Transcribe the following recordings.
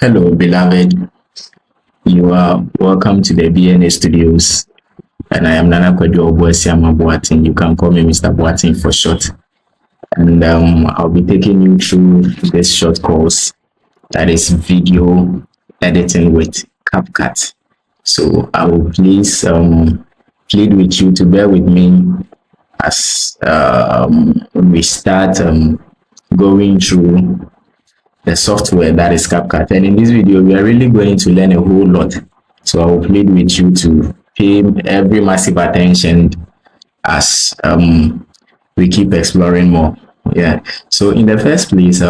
Hello, beloved. You are welcome to the BNA Studios, and I am Nana Kwadwo Obuasiama Boatin. You can call me Mr. Boatin for short. And I'll be taking you through this short course that is video editing with CapCut. So I will please plead with you to bear with me as we start going through the software that is CapCut. And in this video, we are really going to learn a whole lot. So I will plead with you to pay every massive attention as we keep exploring more. Yeah. So in the first place,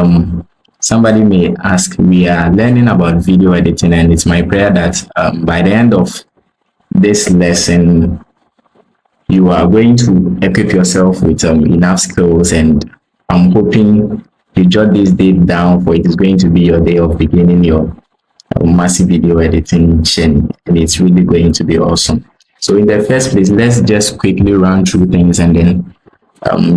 somebody may ask, we are learning about video editing, and it's my prayer that by the end of this lesson, you are going to equip yourself with enough skills, and I'm hoping you jot this date down, for it is going to be your day of beginning your massive video editing journey, and it's really going to be awesome. So in the first place, let's just quickly run through things and then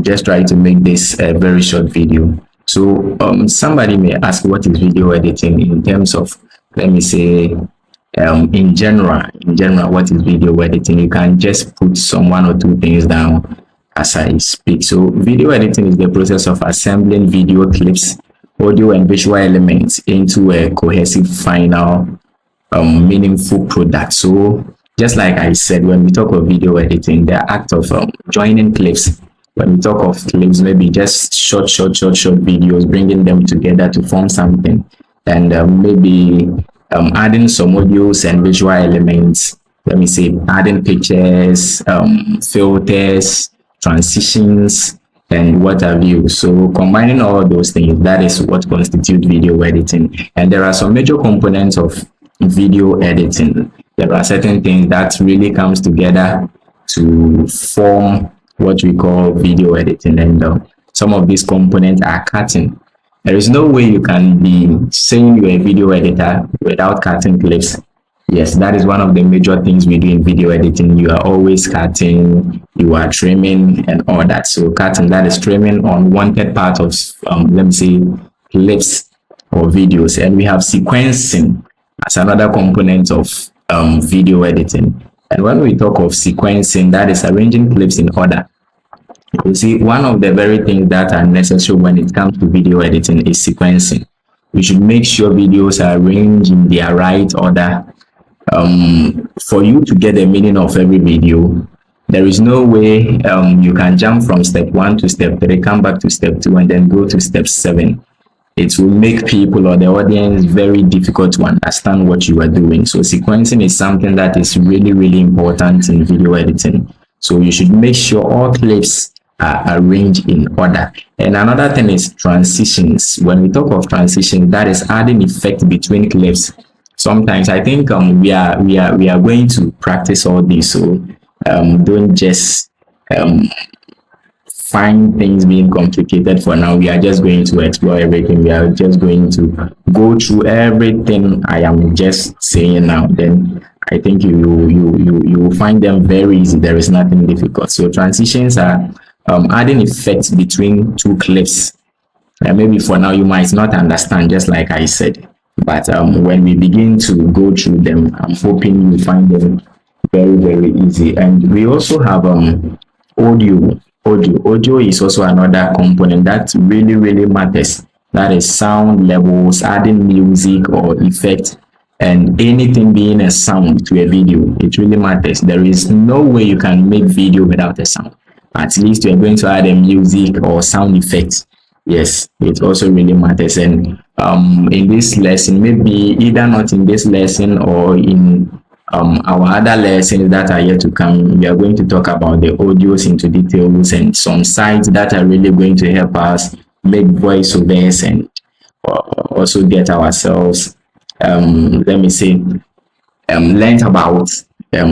just try to make this a very short video. So somebody may ask, what is video editing in terms of, let me say, in general, what is video editing? You can just put some one or two things down as I speak. So video editing is the process of assembling video clips, audio and visual elements into a cohesive, final, meaningful product. So just like I said, when we talk of video editing, the act of joining clips. When we talk of clips, maybe just short videos, bringing them together to form something, and maybe adding some audios and visual elements. Let me say, adding pictures, filters, transitions, and what have you. So combining all those things, that is what constitutes video editing. And there are some major components of video editing. There are certain things that really comes together to form what we call video editing, and some of these components are cutting. There is no way you can be saying you're a video editor without cutting clips. Yes, that is one of the major things we do in video editing. You are always cutting, you are trimming and all that. So cutting, that is trimming unwanted part of, let me say, clips or videos. And we have sequencing as another component of video editing. And when we talk of sequencing, that is arranging clips in order. You see, one of the very things that are necessary when it comes to video editing is sequencing. We should make sure videos are arranged in their right order. For you to get the meaning of every video, there is no way you can jump from step 1 to step 3, come back to step 2, and then go to step 7. It will make people or the audience very difficult to understand what you are doing. So sequencing is something that is really important in video editing. So you should make sure all clips are arranged in order. And another thing is transitions. When we talk of transition, that is adding effect between clips. Sometimes I think we are going to practice all this. So don't just find things being complicated for now. We are just going to explore everything. We are just going to go through everything I am just saying now. Then I think you will find them very easy. There is nothing difficult. So transitions are adding effects between two clips. Maybe for now you might not understand, just like I said. But when we begin to go through them, I'm hoping you find them very easy. And we also have audio. Audio is also another component that really matters. That is sound levels, adding music or effect, and anything being a sound to a video. It really matters. There is no way you can make video without a sound. At least you're going to add a music or sound effect. Yes, it also really matters. And in this lesson, maybe either not in this lesson or in our other lessons that are yet to come, we are going to talk about the audios into details and some sites that are really going to help us make voiceovers and also get ourselves, let me say, learn about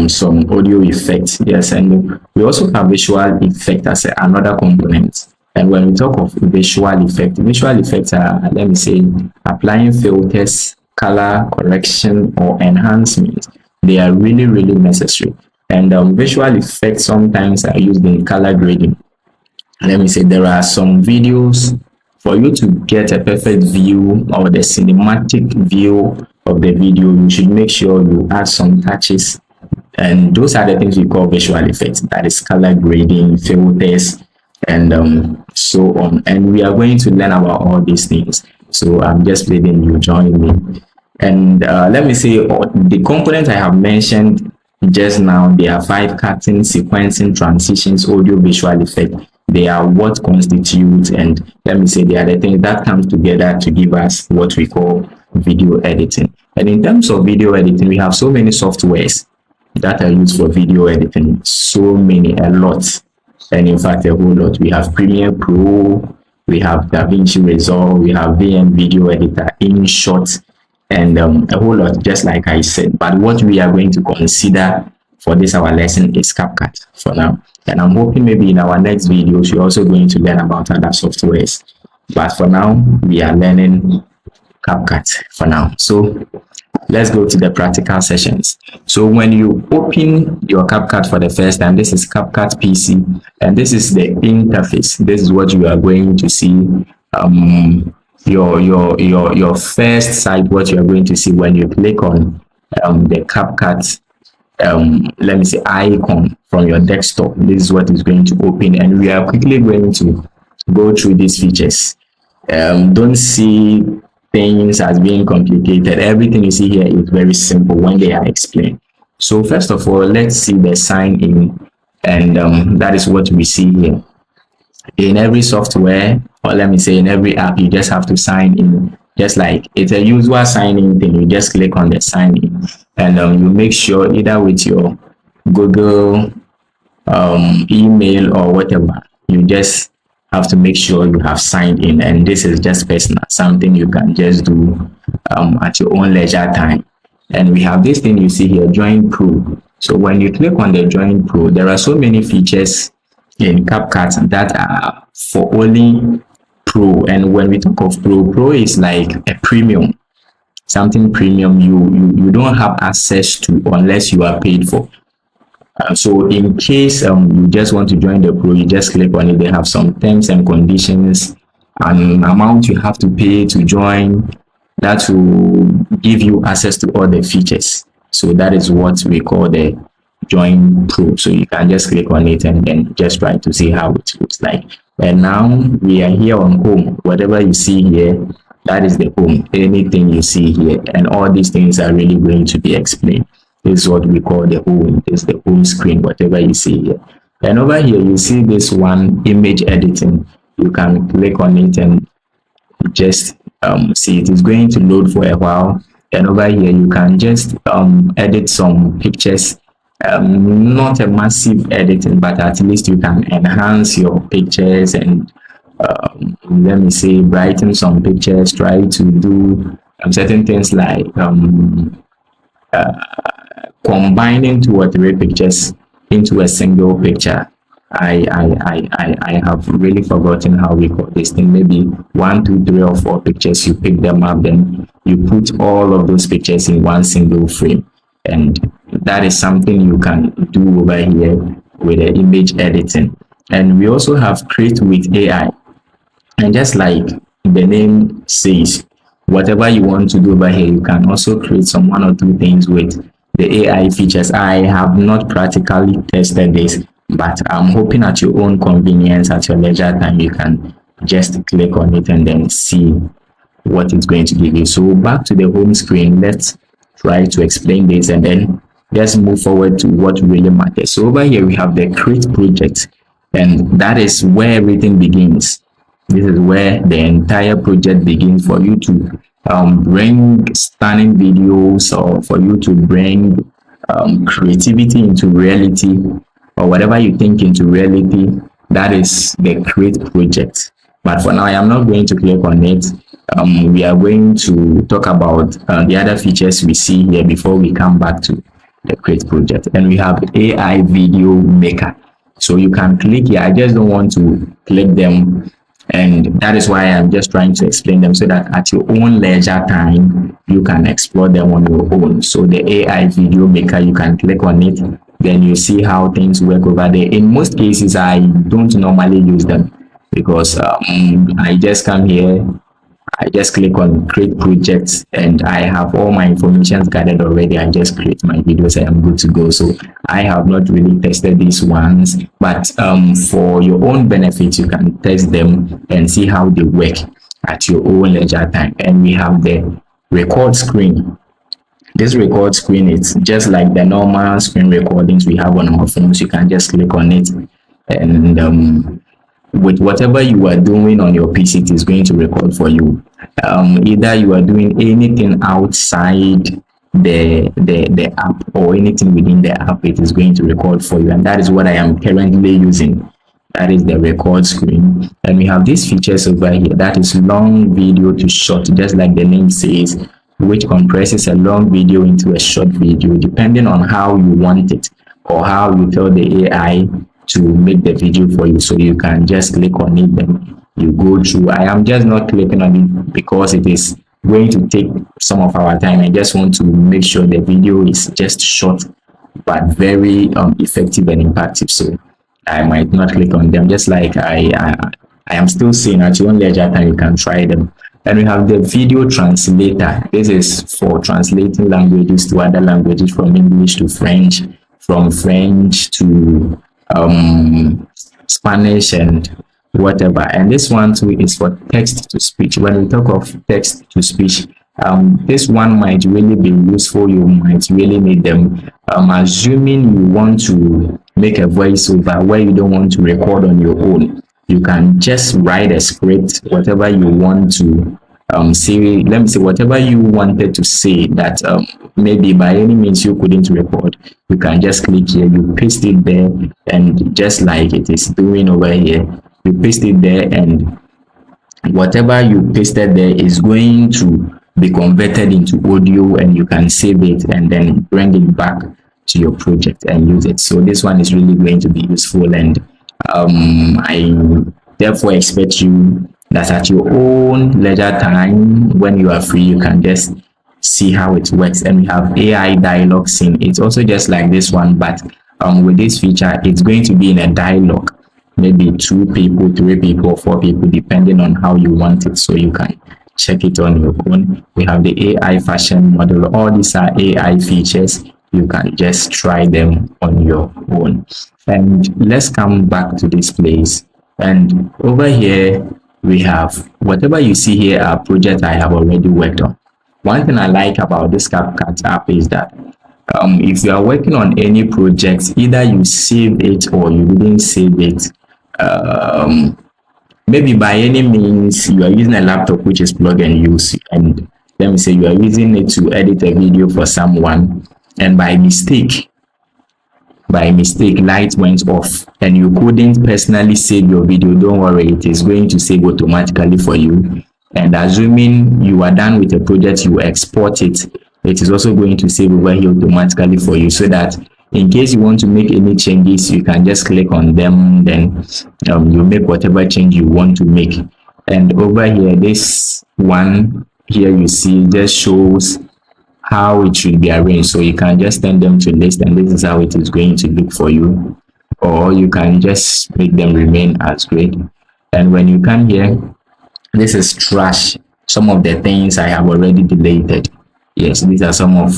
some audio effects. Yes, and we also have visual effect as another component. And when we talk of visual effects are, let me say, applying filters, color correction, or enhancement. They are really necessary. And visual effects sometimes are used in color grading. Let me say, there are some videos for you to get a perfect view or the cinematic view of the video, you should make sure you add some touches, and those are the things we call visual effects. That is color grading, filters, and so on. And we are going to learn about all these things. So I'm just pleading you join me. And let me say the components I have mentioned just now, they are 5: cutting, sequencing, transitions, audio, visual effect. They are what constitutes, and let me say, they are the things that comes together to give us what we call video editing. And in terms of video editing, we have so many softwares that are used for video editing. So many, a lot. And in fact, a whole lot. We have Premiere Pro, we have DaVinci Resolve, we have VM Video Editor, InShot, and a whole lot, just like I said. But what we are going to consider for this our lesson is CapCut for now. And I'm hoping maybe in our next videos we're also going to learn about other softwares. But for now, we are learning CapCut for now. So let's go to the practical sessions. So when you open your CapCut for the first time, this is CapCut PC, and this is the interface. This is what you are going to see. Your first site, what you are going to see when you click on the CapCut let me say icon from your desktop. This is what is going to open, and we are quickly going to go through these features. Don't see things as being complicated. Everything you see here is very simple when they are explained. So first of all, let's see the sign in, and that is what we see here. In every software, or let me say in every app, you just have to sign in. Just like it's a usual sign-in thing, you just click on the sign in, and you make sure either with your Google email or whatever, you just have to make sure you have signed in. And this is just personal, something you can just do at your own leisure time. And we have this thing you see here, Join Pro. So when you click on the Join Pro, there are so many features in CapCut that are for only Pro. And when we talk of Pro is like a premium, something premium you don't have access to unless you are paid for. So in case you just want to join the Pro, you just click on it. They have some terms and conditions, an amount you have to pay to join, that will give you access to all the features. So that is what we call the Join Pro. So you can just click on it and then just try to see how it looks like. And now we are here on home. Whatever you see here, that is the home. Anything you see here, and all these things are really going to be explained. This is what we call the home. This is the home screen, whatever you see here. And over here, you see this one, image editing. You can click on it and just see it is going to load for a while. And over here, you can just edit some pictures. Not a massive editing, but at least you can enhance your pictures and let me say brighten some pictures, try to do certain things like combining two or three pictures into a single picture. I have really forgotten how we call this thing. Maybe 1, 2, 3 or 4 pictures, you pick them up, then you put all of those pictures in one single frame. And that is something you can do over here with the image editing. And we also have Create with AI. And just like the name says, whatever you want to do over here, you can also create some 1 or 2 things with the AI features. I have not practically tested this, but I'm hoping at your own convenience, at your leisure time, you can just click on it and then see what it's going to give you. So back to the home screen, let's try to explain this and then let's move forward to what really matters. So over here we have the create project, and that is where everything begins. This is where the entire project begins for you to bring stunning videos, or for you to bring creativity into reality, or whatever you think into reality. That is the create project. But for now, I am not going to click on it. We are going to talk about the other features we see here before we come back to the create project. And we have AI video maker. So you can click here. I just don't want to click them, and that is why I'm just trying to explain them so that at your own leisure time you can explore them on your own. So the AI video maker, you can click on it, then you see how things work over there. In most cases, I don't normally use them. because I just come here, I just click on create projects, and I have all my information gathered already. I just create my videos and I'm good to go. So I have not really tested these ones, but for your own benefit, you can test them and see how they work at your own leisure time. And we have the record screen. This record screen is just like the normal screen recordings we have on our phones. You can just click on it, and with whatever you are doing on your PC, it is going to record for you. Either you are doing anything outside the app or anything within the app, it is going to record for you. And that is what I am currently using. That is the record screen. And we have these features over here. That is long video to short, just like the name says, which compresses a long video into a short video, depending on how you want it or how you tell the AI to make the video for you. So you can just click on it, then you go through. I am just not clicking on it because it is going to take some of our time. I just want to make sure the video is just short but very effective and impactful. So I might not click on them, just like I am still saying at your own leisure time you can try them. And we have the video translator. This is for translating languages to other languages, from English to French, from French to Spanish and whatever. And this one too is for text to speech. When we talk of text to speech, this one might really be useful. You might really need them. Assuming you want to make a voiceover where you don't want to record on your own, you can just write a script, whatever you want to say. Let me say whatever you wanted to say that maybe by any means you couldn't record. You can just click here, you paste it there, and just like it is doing over here, you paste it there, and whatever you pasted there is going to be converted into audio, and you can save it and then bring it back to your project and use it. So this one is really going to be useful, and I therefore expect you that at your own leisure time, when you are free, you can just see how it works. And we have AI dialogue scene. It's also just like this one, but with this feature, it's going to be in a dialogue, maybe 2 people, 3 people, 4 people, depending on how you want it. So you can check it on your own. We have the AI fashion model. All these are AI features. You can just try them on your own. And let's come back to this place. And over here, we have whatever you see here are projects I have already worked on. One thing I like about this CapCut app is that if you are working on any project, either you save it or you didn't save it, maybe by any means you are using a laptop which is plug and use, and let me say you are using it to edit a video for someone, and by mistake light went off and you couldn't personally save your video, don't worry, it is going to save automatically for you. And assuming you are done with the project, you export it, it is also going to save over here automatically for you, so that in case you want to make any changes, you can just click on them, then you make whatever change you want to make. And over here, this one here you see just shows how it should be arranged. So you can just send them to list, and this is how it is going to look for you, or you can just make them remain as grid. And when you come here, this is trash. Some of the things I have already deleted. Yes, these are some of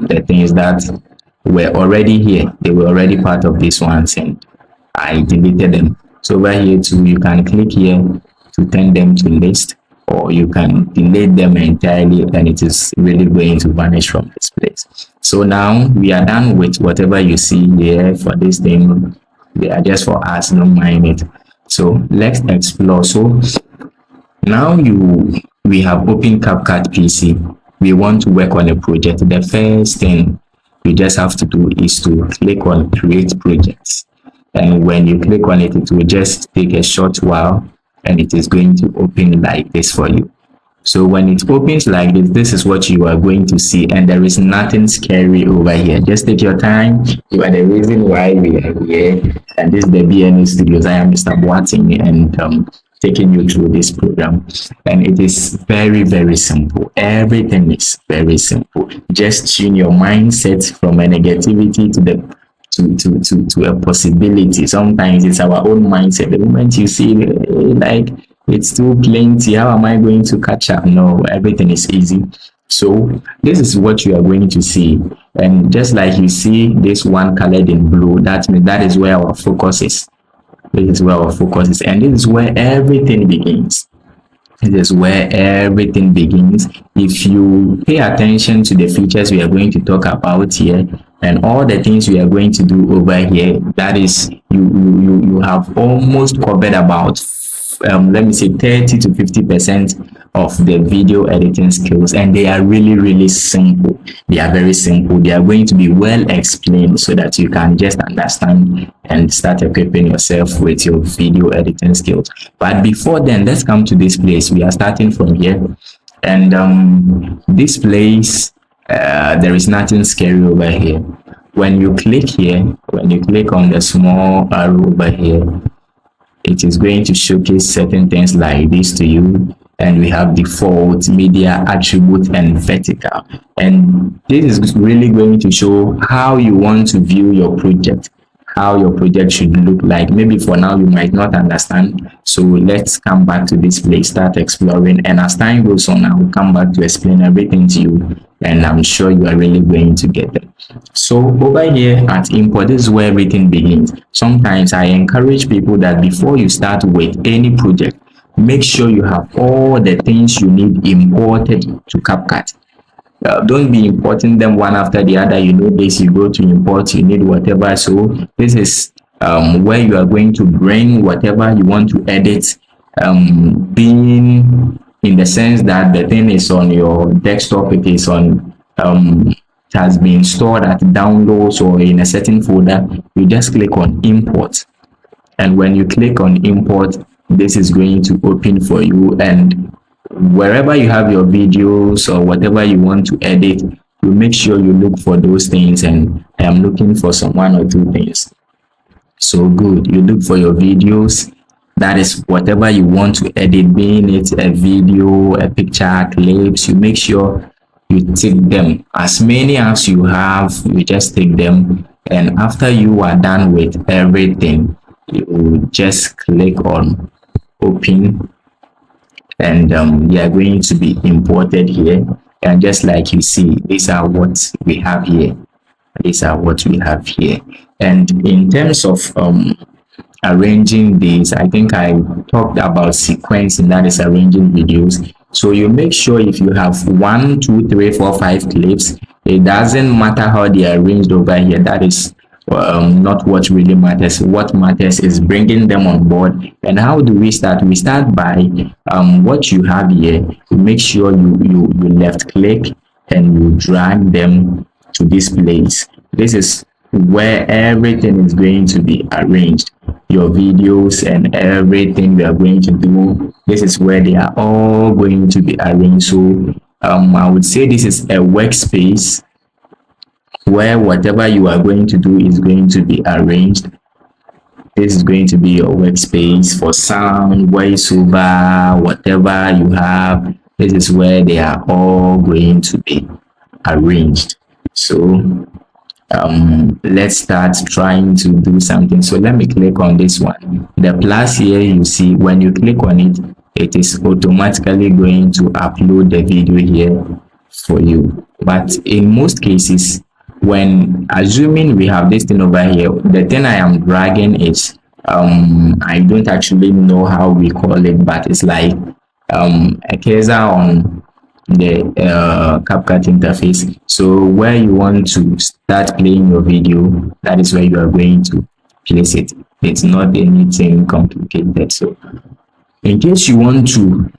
the things that were already here. They were already part of this ones, and I deleted them. So over here too, you can click here to turn them to list, or you can delete them entirely, and it is really going to vanish from this place. So now we are done with whatever you see here for this thing. They are just for us, don't mind it. So let's explore. So now we have opened CapCut PC. We want to work on a project. The first thing you just have to do is to click on create projects, and when you click on it, it will just take a short while, and it is going to open like this for you. So when it opens like this, this is what you are going to see, and there is nothing scary over here. Just take your time. You are the reason why we are here, and this is the BNA Studios. I am Mr. Boating, and taking you through this program, and it is very, very simple. Everything is very simple. Just tune your mindset from a negativity to a possibility. Sometimes it's our own mindset. The moment you see like it's too plenty, how am I going to catch up? No, everything is easy. So this is what you are going to see. And just like you see this one colored in blue, that means that is where our focus is. This is where our focus is, and this is where everything begins. This is where everything begins. If you pay attention to the features we are going to talk about here and all the things we are going to do over here, that is, you have almost covered about let me say 30 to 50% of the video editing skills, and they are really simple. They are very simple. They are going to be well explained so that you can just understand and start equipping yourself with your video editing skills. But before then, let's come to this place. We are starting from here, and this place, there is nothing scary over here. When you click here, when you click on the small arrow over here, it is going to showcase certain things like this to you. And we have default, media, attribute, and vertical. And this is really going to show how you want to view your project, how your project should look like. Maybe for now you might not understand, so let's come back to this place, start exploring, and as time goes on I will come back to explain everything to you, and I'm sure you are really going to get it. So over here at import, this is where everything begins. Sometimes I encourage people that before you start with any project, make sure you have all the things you need imported to CapCut. Don't be importing them one after the other. You know this, you go to import, you need whatever. So this is where you are going to bring whatever you want to edit, being in the sense that the thing is on your desktop, it is on it has been stored at downloads or in a certain folder. You just click on import, and when you click on import, this is going to open for you, and wherever you have your videos or whatever you want to edit, you make sure you look for those things, and I am looking for some one or two things. So good, you look for your videos, that is whatever you want to edit, being it a video, a picture, clips. You make sure you tick them, as many as you have, you just tick them, and after you are done with everything, you just click on open, and they are going to be imported here. And just like you see, these are what we have here. These are what we have here. And in terms of arranging these, I think I talked about sequencing, that is arranging videos. So you make sure if you have 1, 2, 3, 4, 5 clips, it doesn't matter how they are arranged over here. That is not what really matters. What matters is bringing them on board. And how do we start? We start by what you have here. You make sure you left click and you drag them to this place. This is where everything is going to be arranged, your videos and everything we are going to do. This is where they are all going to be arranged. So I would say this is a workspace where whatever you are going to do is going to be arranged. This is going to be your workspace for sound, voiceover, whatever you have. This is where they are all going to be arranged. So let's start trying to do something. So let me click on this one, the plus here. You see, when you click on it, it is automatically going to upload the video here for you. But in most cases, when assuming we have this thing over here, the thing I am dragging is I don't actually know how we call it, but it's like a cursor on the CapCut interface. So where you want to start playing your video, that is where you are going to place it. It's not anything complicated. So in case you want to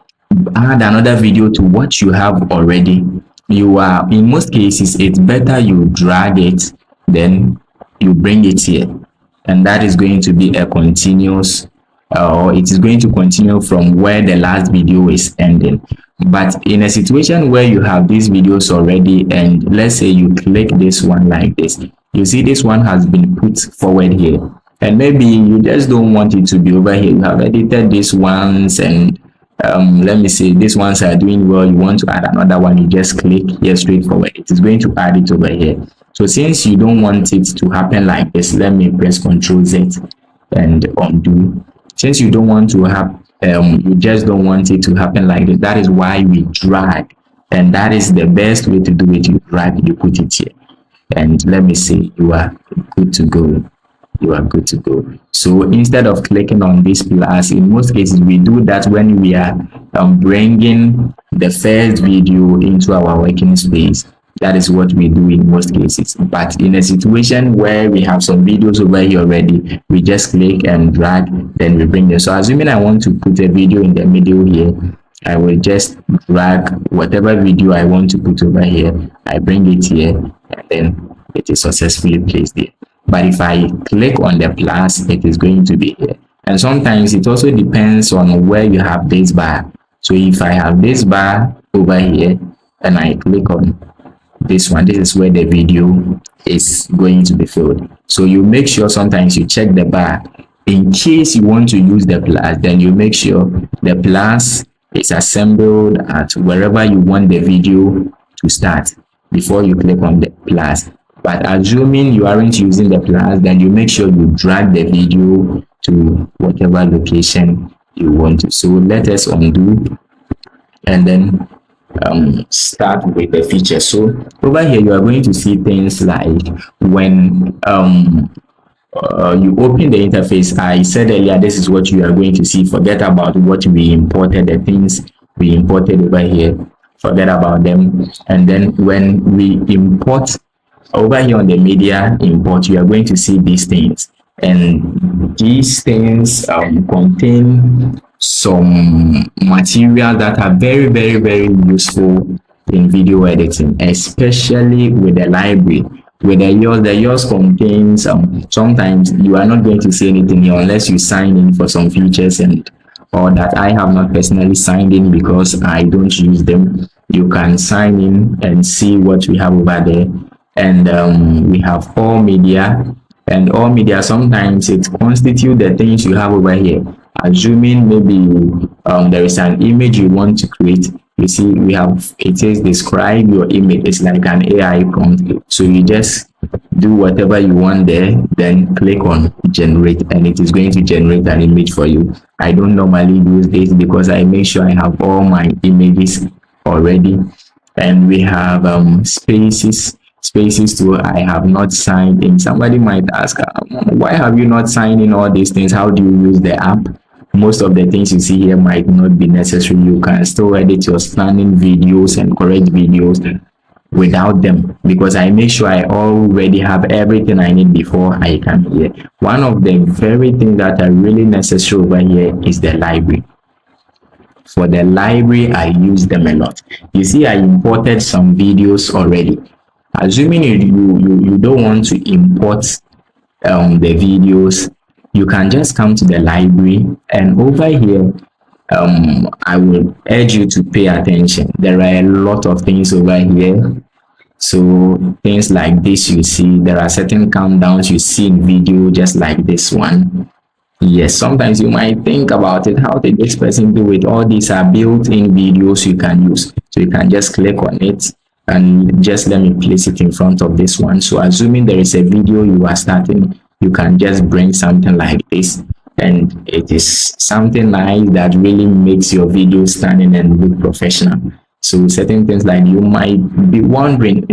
add another video to what you have already, you are, in most cases, it's better you drag it, then you bring it here, and that is going to be a continuous, or it is going to continue from where the last video is ending. But in a situation where you have these videos already, and let's say you click this one like this, you see this one has been put forward here, and maybe you just don't want it to be over here. You have edited this once and let me say these ones are doing well, you want to add another one, you just click here straightforward, it is going to add it over here. So since you don't want it to happen like this, let me press Ctrl Z and undo. Since you don't want to have you just don't want it to happen like this, that is why we drag, and that is the best way to do it. You drag, you put it here, and let me see, you are good to go. You are good to go. So instead of clicking on this plus, in most cases we do that when we are bringing the first video into our working space. That is what we do in most cases. But in a situation where we have some videos over here already, we just click and drag, then we bring them. So assuming I want to put a video in the middle here, I will just drag whatever video I want to put over here, I bring it here, and then it is successfully placed there. But if I click on the plus, it is going to be here. And sometimes it also depends on where you have this bar. So if I have this bar over here and I click on this one, this is where the video is going to be filled. So you make sure sometimes you check the bar. In case you want to use the plus, then you make sure the plus is assembled at wherever you want the video to start before you click on the plus. But assuming you aren't using the plus, then you make sure you drag the video to whatever location you want to. So let us undo and then start with the feature. So over here you are going to see things like when you open the interface. I said earlier, this is what you are going to see. Forget about what we imported, the things we imported over here, forget about them. And then when we import over here on the media import, you are going to see these things, and these things contain some material that are very, very, very useful in video editing, especially with the library. With the yours contains sometimes you are not going to see anything here unless you sign in for some features and all that. I have not personally signed in because I don't use them. You can sign in and see what we have over there. And we have all media, and all media sometimes it constitutes the things you have over here. Assuming maybe there is an image you want to create, you see we have, it says describe your image. It's like an AI prompt, so you just do whatever you want there, then click on generate, and it is going to generate an image for you. I don't normally use this because I make sure I have all my images already. And we have spaces too. I have not signed in. Somebody might ask, why have you not signed in all these things? How do you use the app? Most of the things you see here might not be necessary. You can still edit your stunning videos and correct videos without them, because I make sure I already have everything I need before I come here. One of the very things that are really necessary over here is the library. For the library, I use them a lot. You see, I imported some videos already. Assuming you don't want to import the videos, you can just come to the library, and over here I will urge you to pay attention. There are a lot of things over here. So things like this, you see there are certain countdowns you see in video, just like this one. Yes, sometimes you might think about it, how did this person do it? All these are built-in videos you can use, so you can just click on it and just let me place it in front of this one. So assuming there is a video you are starting, you can just bring something like this, and it is something nice that really makes your video stunning and look professional. So certain things like you might be wondering,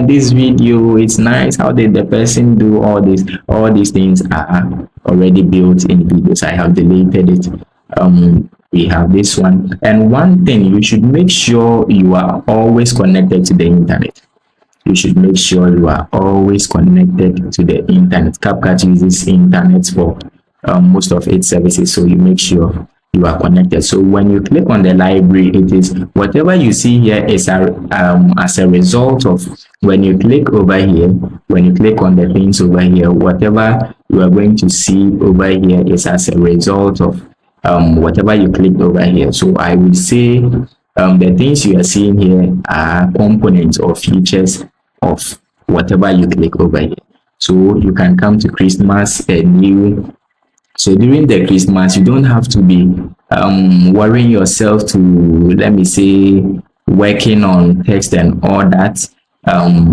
this video, it's nice, how did the person do all this? All these things are already built in videos. I have deleted it. We have this one, and one thing, you should make sure you are always connected to the internet. You should make sure you are always connected to the internet. CapCut uses internet for most of its services, so you make sure you are connected. So when you click on the library, it is whatever you see here is as a result of when you click over here, when you click on the things over here, whatever you are going to see over here is as a result of whatever you clicked over here. So I would say the things you are seeing here are components or features of whatever you click over here. So you can come to Christmas, a new So during the Christmas, you don't have to be worrying yourself to, let me say, working on text and all that.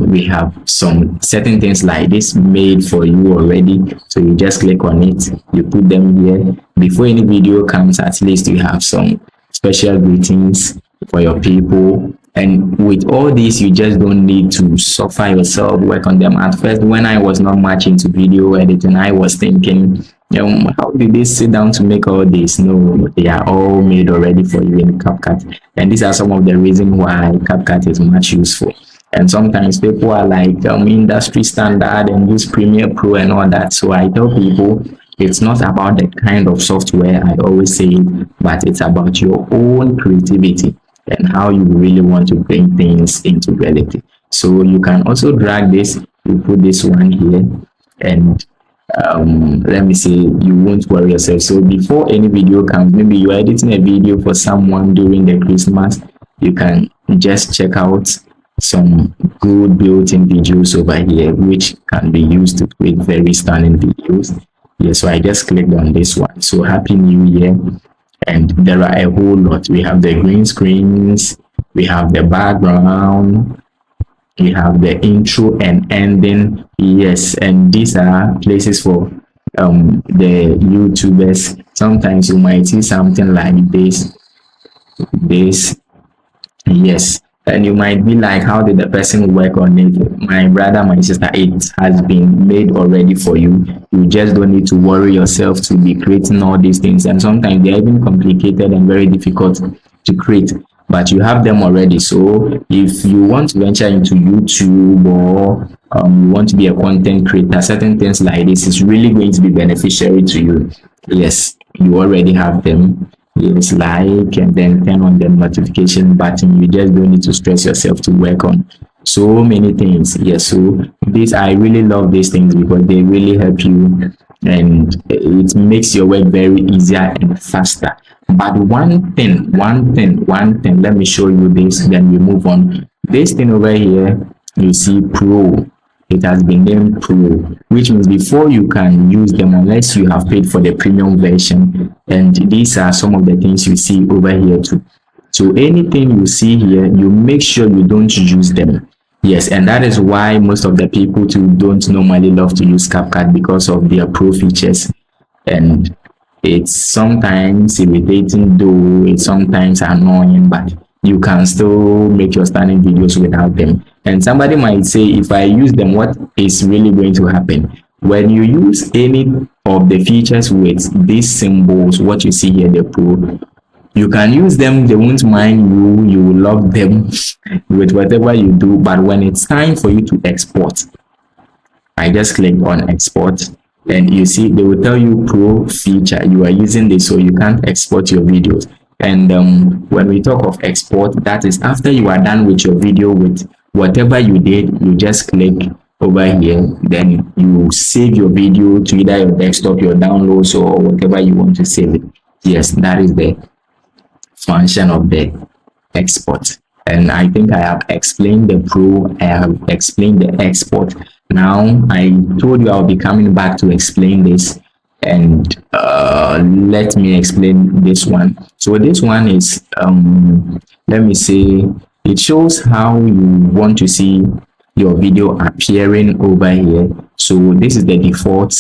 We have some certain things like this made for you already. So you just click on it, you put them here. Before any video comes, at least you have some special greetings for your people. And with all this, you just don't need to suffer yourself, work on them. At first, when I was not much into video editing, I was thinking, how did they sit down to make all this? No, they are all made already for you in CapCut. And these are some of the reasons why CapCut is much useful. And sometimes people are like industry standard and use Premiere Pro and all that. So I tell people it's not about the kind of software, I always say it, but it's about your own creativity and how you really want to bring things into reality. So you can also drag this, you put this one here, and let me say you won't worry yourself. So before any video comes, maybe you're editing a video for someone during the Christmas, you can just check out some good built-in videos over here which can be used to create very stunning videos. Yeah, so I just clicked on this one. So happy new year. And there are a whole lot. We have the green screens, we have the background, we have the intro and ending. Yes, and these are places for the YouTubers. Sometimes you might see something like this. Yes, and you might be like, how did the person work on it? My brother, my sister, it has been made already for you. You just don't need to worry yourself to be creating all these things, and sometimes they're even complicated and very difficult to create, but you have them already. So if you want to venture into YouTube or you want to be a content creator, certain things like this is really going to be beneficiary to you. Yes, you already have them. Yes, like, and then turn on the notification button. You just don't need to stress yourself to work on so many things. Yes, so this, I really love these things because they really help you and it makes your work very easier and faster. But one thing, let me show you this, then we move on. This thing over here, you see Pro. It has been named Pro, which means before you can use them unless you have paid for the premium version. And these are some of the things you see over here too. So anything you see here, you make sure you don't use them. Yes, and that is why most of the people too don't normally love to use CapCut because of their Pro features. And it's sometimes irritating, though it's sometimes annoying, but you can still make your stunning videos without them. And somebody might say, if I use them, what is really going to happen? When you use any of the features with these symbols, what you see here, the Pro, you can use them, they won't mind you, you will love them with whatever you do. But when it's time for you to export, I just click on export, and you see they will tell you Pro feature, you are using this, so you can't export your videos. And when we talk of export, that is after you are done with your video with whatever you did, you just click over here, then you save your video to either your desktop, your downloads, or whatever you want to save it. Yes, that is the function of the export. And I think I have explained the Pro, I have explained the export. Now I told you I'll be coming back to explain this, and let me explain this one. So this one is let me say, it shows how you want to see your video appearing over here. So this is the default.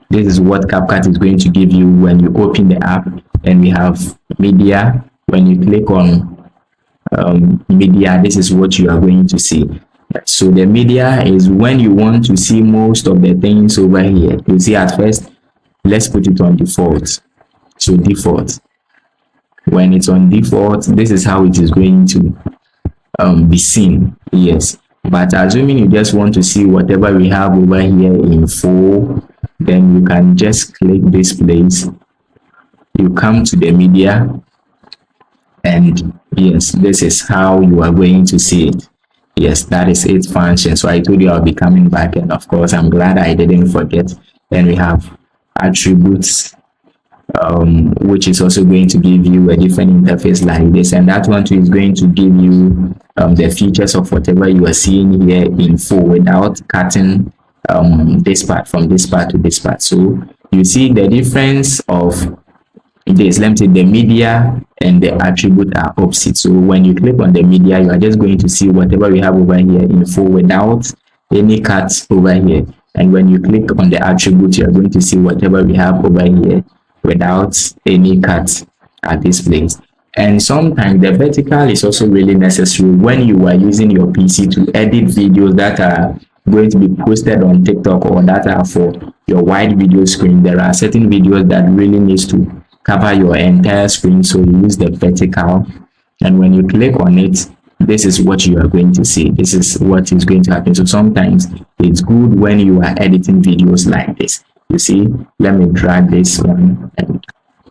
This is what CapCut is going to give you when you open the app. And we have media. When you click on media, this is what you are going to see. So the media is when you want to see most of the things over here. You see, at first, let's put it on default. So default, when it's on default, this is how it is going to be seen. Yes, but assuming you just want to see whatever we have over here in full, then you can just click this place, you come to the media, and yes, this is how you are going to see it. Yes, that is its function. So I told you I'll be coming back, and of course I'm glad I didn't forget. Then we have attributes, which is also going to give you a different interface like this, and that one too is going to give you the features of whatever you are seeing here in full without cutting this part from this part to this part. So You see the difference of this. Let me say the media and the attribute are opposite. So when you click on the media, you are just going to see whatever we have over here, info, without any cuts over here. And when you click on the attribute, you are going to see whatever we have over here without any cuts at this place. And sometimes the vertical is also really necessary when you are using your PC to edit videos that are going to be posted on TikTok or that are for your wide video screen. There are certain videos that really needs to cover your entire screen, so you use the vertical, and when you click on it, this is what you are going to see. This is what is going to happen. So sometimes it's good when you are editing videos like this. You see, let me drag this one and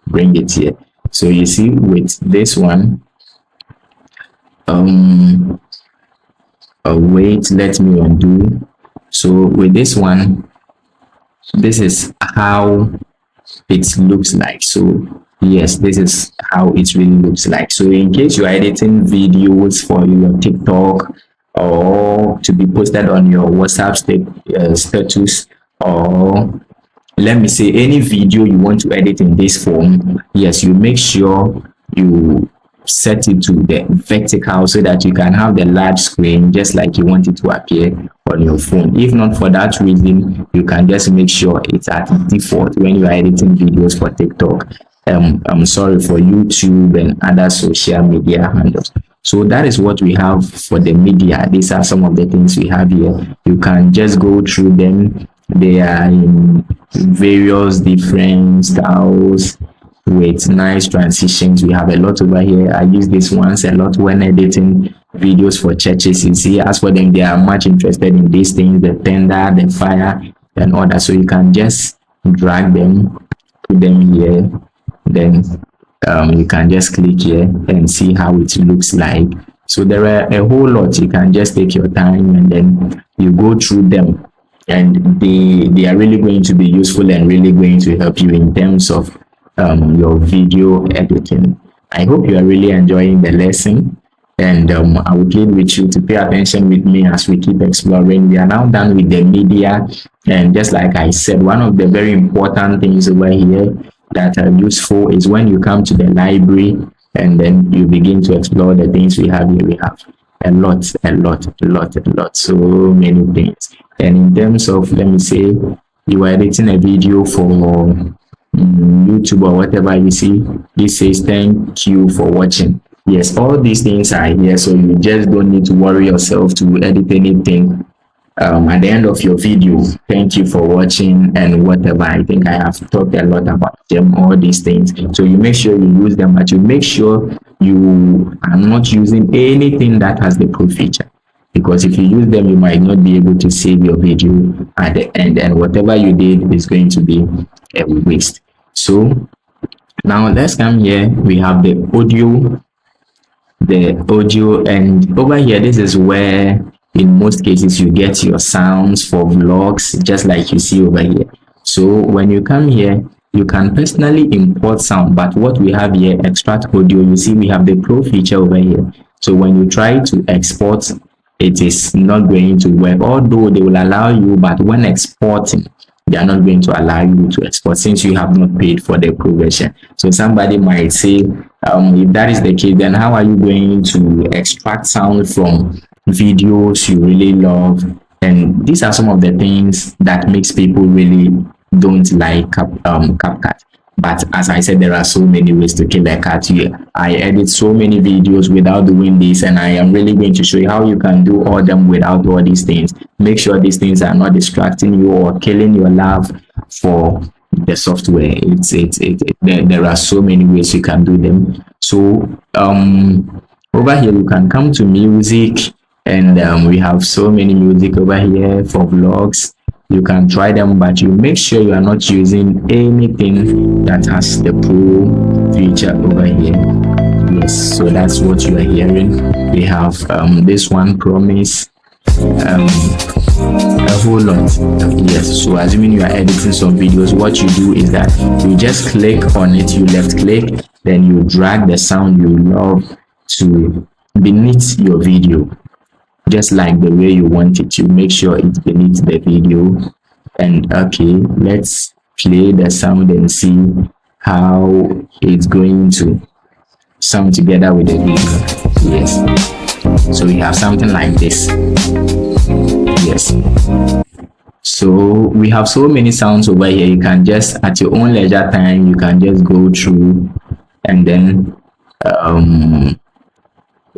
bring it here. So you see with this one, wait, let me undo. So with this one, this is how it looks like. So yes, this is how it really looks like. So in case you are editing videos for your TikTok or to be posted on your WhatsApp status, or let me say any video you want to edit in this form, yes, you make sure you set it to the vertical so that you can have the large screen just like you want it to appear on your phone. If not for that reason, you can just make sure it's at default when you are editing videos for TikTok. I'm sorry, for YouTube and other social media handles. So that is what we have for the media. These are some of the things we have here. You can just go through them. They are in various different styles with nice transitions. We have a lot over here. I use this ones a lot when editing videos for churches. You see, as for them, they are much interested in these things, the tender, the fire, and all that. So you can just drag them, put them here, then you can just click here and see how it looks like. So there are a whole lot. You can just take your time and then you go through them, and they are really going to be useful and really going to help you in terms of your video editing. I hope you are really enjoying the lesson, and I would plead with you to pay attention with me as we keep exploring. We are now done with the media, and just like I said, one of the very important things over here that are useful is when you come to the library and then you begin to explore the things we have here. We have a lot, so many things. And in terms of, let me say, you are editing a video for YouTube or whatever, you see, this says thank you for watching. Yes, all these things are here, so you just don't need to worry yourself to edit anything at the end of your video. Thank you for watching and whatever. I think I have talked a lot about them, all these things. So you make sure you use them, but you make sure you are not using anything that has the pro feature, because if you use them, you might not be able to save your video at the end, and whatever you did is going to be a waste. So now let's come here. We have the audio, and over here, this is where in most cases you get your sounds for vlogs, just like you see over here. So when you come here, you can personally import sound, but what we have here, extract audio, you see we have the pro feature over here. So when you try to export, it is not going to work, although they will allow you, but when exporting, they are not going to allow you to export since you have not paid for the pro version. So somebody might say, if that is the case, then how are you going to extract sound from videos you really love? And these are some of the things that makes people really don't like CapCut. But as I said, there are so many ways to kill a cat here. I edit so many videos without doing this, and I am really going to show you how you can do all them without all these things. Make sure these things are not distracting you or killing your love for the software. There are so many ways you can do them. So over here you can come to music, and we have so many music over here for vlogs. You can try them, but you make sure you are not using anything that has the pro feature over here. Yes, so that's what you are hearing. We have this one, promise, a whole lot. Yes, so assuming you are editing some videos, what you do is that you just click on it, you left click, then you drag the sound you love to beneath your video, just like the way you want it. You make sure it's beneath the video. And okay, let's play the sound and see how it's going to sound together with the video. Yes, so we have something like this. Yes, so we have so many sounds over here. You can just, at your own leisure time, you can just go through and then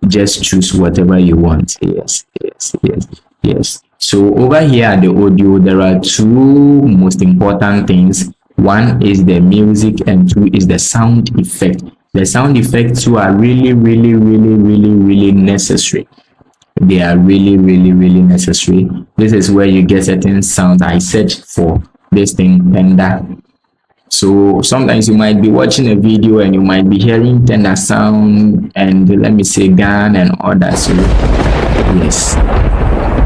just choose whatever you want. Yes. So over here at the audio, there are two most important things. One is the music and two is the sound effect. The sound effects too are really necessary. They are really necessary. This is where you get certain sounds. I searched for this thing, tender. So sometimes you might be watching a video and you might be hearing tender sound and let me say gun and all that. So yes,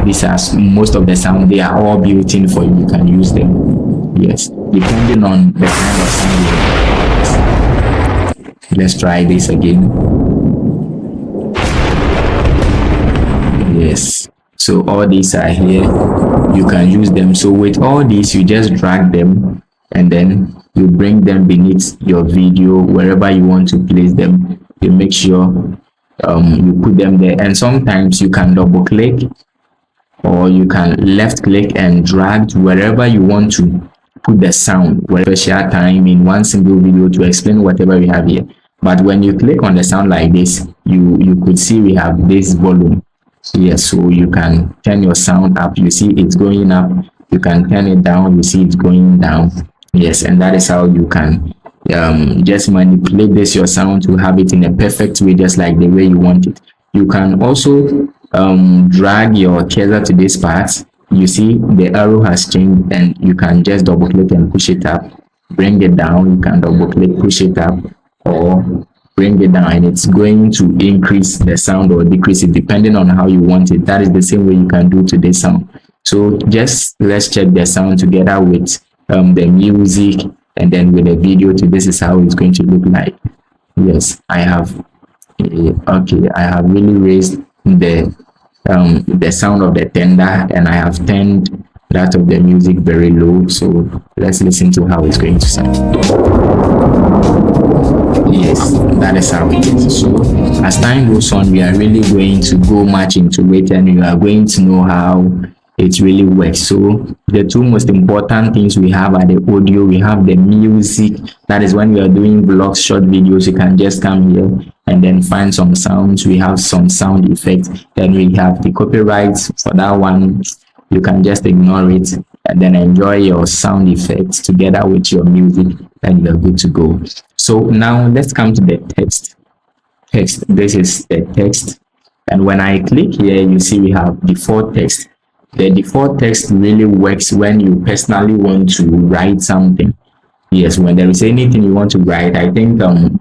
these are most of the sound. They are all built in for you. You can use them. Yes, depending on the kind of sound. Let's try this again. Yes, so all these are here. You can use them. So with all these, you just drag them and then you bring them beneath your video wherever you want to place them. You make sure you put them there, and sometimes you can double click or you can left click and drag to wherever you want to put the sound, whatever share time in one single video to explain whatever we have here. But when you click on the sound like this, you could see we have this volume. Yes, so you can turn your sound up. You see it's going up. You can turn it down. You see it's going down. Yes, and that is how you can just manipulate this your sound to have it in a perfect way, just like the way you want it. You can also drag your cursor to this part. You see the arrow has changed, and you can just double click and push it up, bring it down. You can double click, push it up, or bring it down, and it's going to increase the sound or decrease it depending on how you want it. That is the same way you can do to this sound. So just let's check the sound together with the music and then with the video too. This is how it's going to look like. Yes, I have I have really raised the sound of the tender, and I have turned that of the music very low. So let's listen to how it's going to sound. Yes, that is how it is. So as time goes on, we are really going to go much into it, and you are going to know how it really works. So the two most important things we have are the audio, we have the music. That is when we are doing vlogs, short videos, you can just come here and then find some sounds. We have some sound effects. Then we have the copyrights. For that one, you can just ignore it and then enjoy your sound effects together with your music, and you're good to go. So now let's come to the text. This is the text, and when I click here, you see we have default text. The default text really works when you personally want to write something. Yes, when there is anything you want to write. I think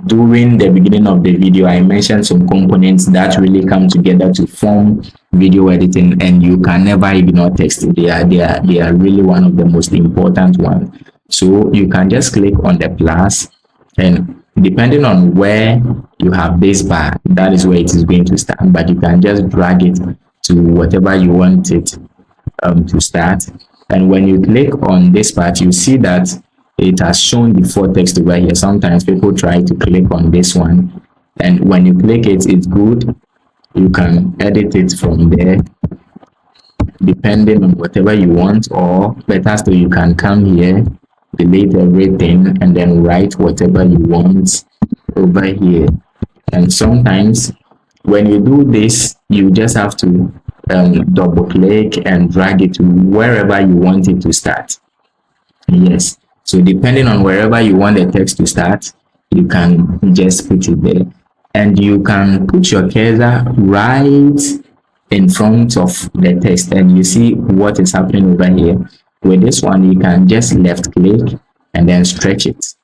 during the beginning of the video, I mentioned some components that really come together to form video editing, and you can never ignore text. They are really one of the most important ones. So you can just click on the plus, and depending on where you have this bar, that is where it is going to start. But you can just drag it to whatever you want it to start. And when you click on this part, you see that it has shown default text over here. Sometimes people try to click on this one, and when you click it, it's good. You can edit it from there depending on whatever you want, or better still, you can come here, delete everything, and then write whatever you want over here. And sometimes when you do this, you just have to double click and drag it to wherever you want it to start. Yes, so depending on wherever you want the text to start, you can just put it there, and you can put your cursor right in front of the text, and you see what is happening over here. With this one, you can just left click and then stretch it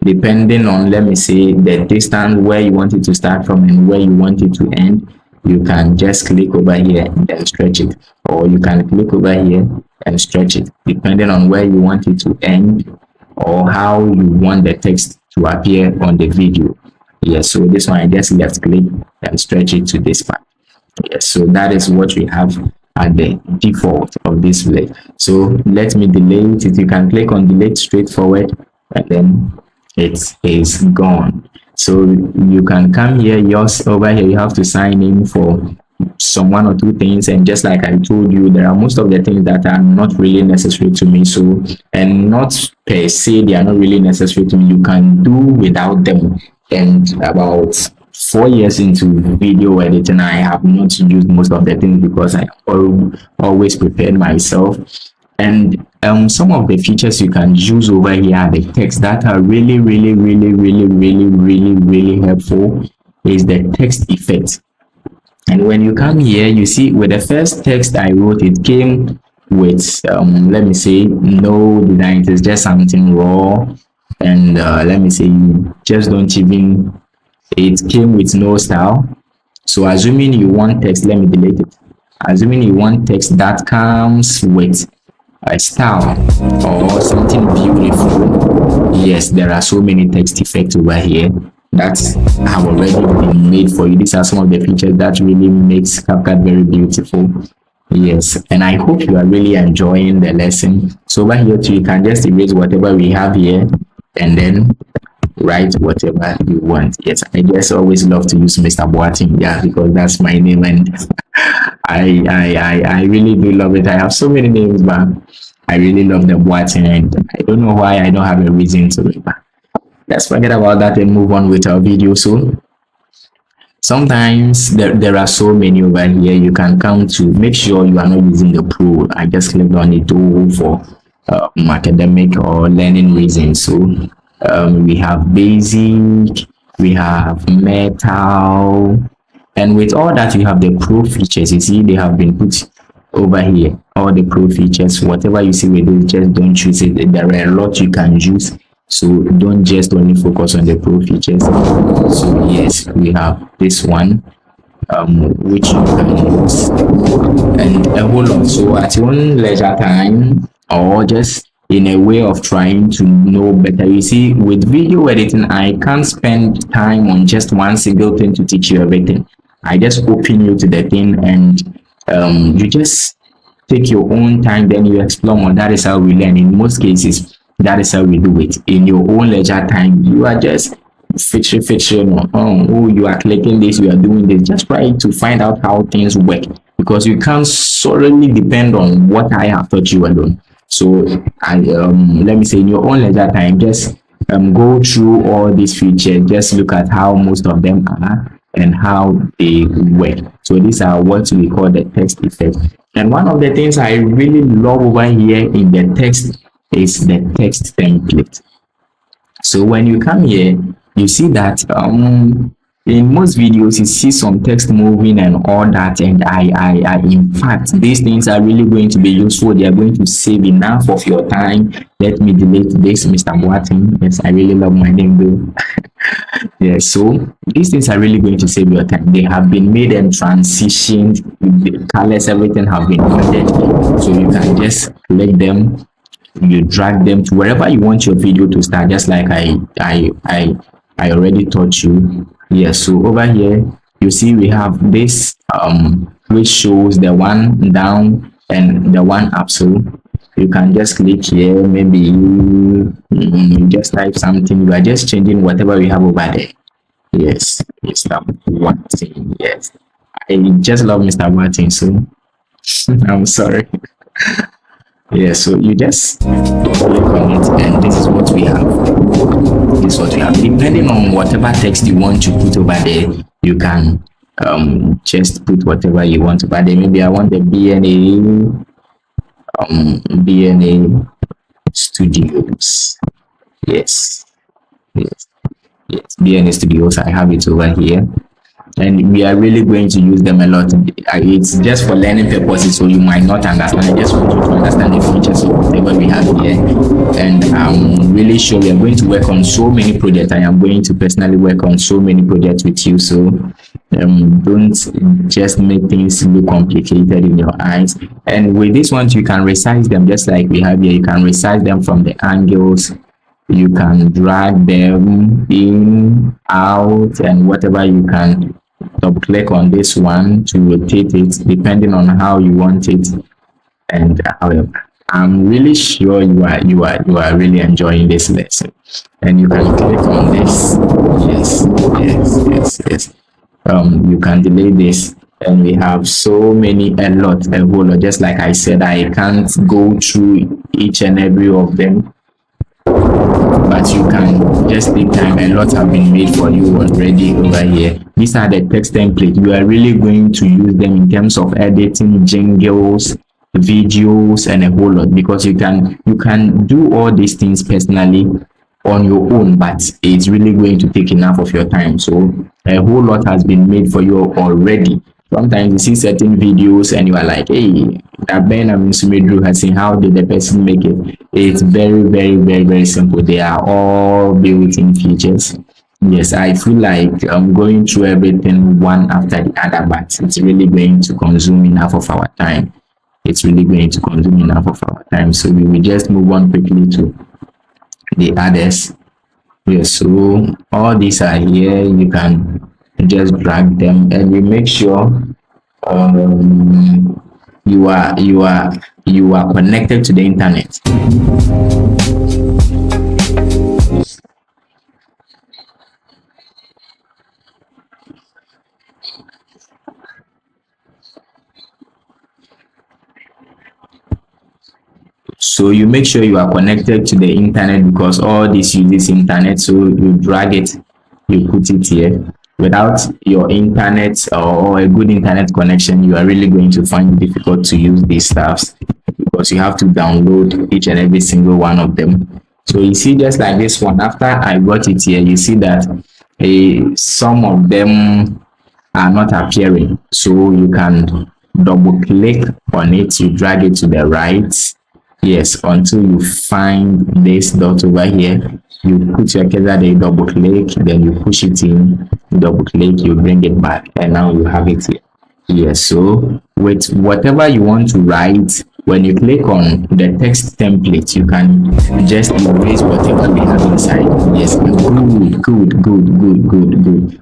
depending on, let me say, the distance where you want it to start from and where you want it to end. You can just click over here and then stretch it, or you can click over here and stretch it depending on where you want it to end or how you want the text to appear on the video. Yes, so this one I just left click and stretch it to this part. Yes, so that is what we have at the default of this place. So let me delete it. You can click on delete straightforward, and then it is gone. So you can come here. Yours over here, you have to sign in for some one or two things, and just like I told you, there are most of the things that are not really necessary to me, so and not per se they are not really necessary to me. You can do without them. And about 4 years into video editing, I have not used most of the things because I always prepared myself. And some of the features you can use over here are the text that are really helpful. Is the text effect. And when you come here, you see with the first text I wrote, it came with let me say no design. It's just something raw. And let me say just don't even, it came with no style. So assuming you want text, let me delete it. Assuming you want text that comes with a style or something beautiful, yes, there are so many text effects over here that have already been made for you. These are some of the features that really makes CapCut very beautiful. Yes, and I hope you are really enjoying the lesson. So over here too, you can just erase whatever we have here and then write whatever you want. Yes, I just always love to use Mr. Boating, yeah, because that's my name, and I really do love it. I have so many names, but I really love the Boating, and I don't know why I don't have a reason to it. But let's forget about that and move on with our video. So sometimes there are so many over here. You can come to make sure you are not using the pro. I just clicked on it for academic or learning reasons. So we have basic, we have metal, and with all that you have the pro features. You see they have been put over here, all the pro features. Whatever you see with it, just don't choose it. There are a lot you can use, so don't just only focus on the pro features. So yes, we have this one which you can use, and a whole lot. So at your own leisure time, or just in a way of trying to know better. You see, with video editing, I can't spend time on just one single thing to teach you everything. I just open you to the thing, and you just take your own time, then you explore more. That is how we learn. In most cases, that is how we do it. In your own leisure time, you are just fiction. Oh, you are clicking this, you are doing this. Just try to find out how things work, because you can't solely depend on what I have taught you alone. So I let me say, in your own leisure time, just go through all these features. Just look at how most of them are and how they work. So these are what we call the text effect. And one of the things I really love over here in the text is the text template. So when you come here, you see that in most videos you see some text moving and all that, and I in fact, these things are really going to be useful. They are going to save enough of your time. Let me delete this, Mr. Boating. Yes, I really love my name though. Yes, so these things are really going to save your time. They have been made and transitioned. The colors, everything have been added, so you can just click them, you drag them to wherever you want your video to start, just like I already taught you. Yes, so over here you see we have this which shows the one down and the one up. So you can just click here, maybe you just type something. You are just changing whatever we have over there. Yes, Mr. Watson. Yes, I just love Mr. Watson, so I'm sorry. Yeah, so you just click on it, and this is what we have. This is what we have. Depending on whatever text you want to put over there, you can just put whatever you want over there. Maybe I want the BNA Studios. Yes, BNA Studios. I have it over here, and we are really going to use them a lot. It's just for learning purposes, so you might not understand. I just want you to understand the features of whatever we have here, and I'm really sure we are going to work on so many projects. I am going to personally work on so many projects with you, so don't just make things look complicated in your eyes. And with this one, you can resize them just like we have here. You can resize them from the angles. You can drag them in, out, and whatever you can double click on this one to rotate it depending on how you want it. And however, I'm really sure you are really enjoying this lesson. And you can click on this. Yes. You can delay this, and we have so many, a whole lot. Just like I said, I can't go through each and every of them, but you can just take time. A lot have been made for you already over here. These are the text templates. You are really going to use them in terms of editing jingles, videos, and a whole lot, because you can do all these things personally on your own, but it's really going to take enough of your time. So a whole lot has been made for you already. Sometimes you see certain videos and you are like, hey, that Ben Sumedru has seen, how did the person make it? It's very simple. They are all built-in features. Yes, I feel like I'm going through everything one after the other, but it's really going to consume enough of our time. So we will just move on quickly to the others. Yes, so all these are here. You can just drag them, and we make sure you are connected to the internet. So you make sure you are connected to the internet, because all this uses internet. So you drag it, you put it here. Without your internet or a good internet connection, you are really going to find it difficult to use these stuffs, because you have to download each and every single one of them. So you see, just like this one, after I got it here, you see that some of them are not appearing. So you can double click on it, you drag it to the right. Yes, until you find this dot over here, you put your cursor there, double click, then you push it in, double click, you bring it back, and now you have it here. Yes, so with whatever you want to write, when you click on the text template, you can just erase whatever we have inside. Yes, good.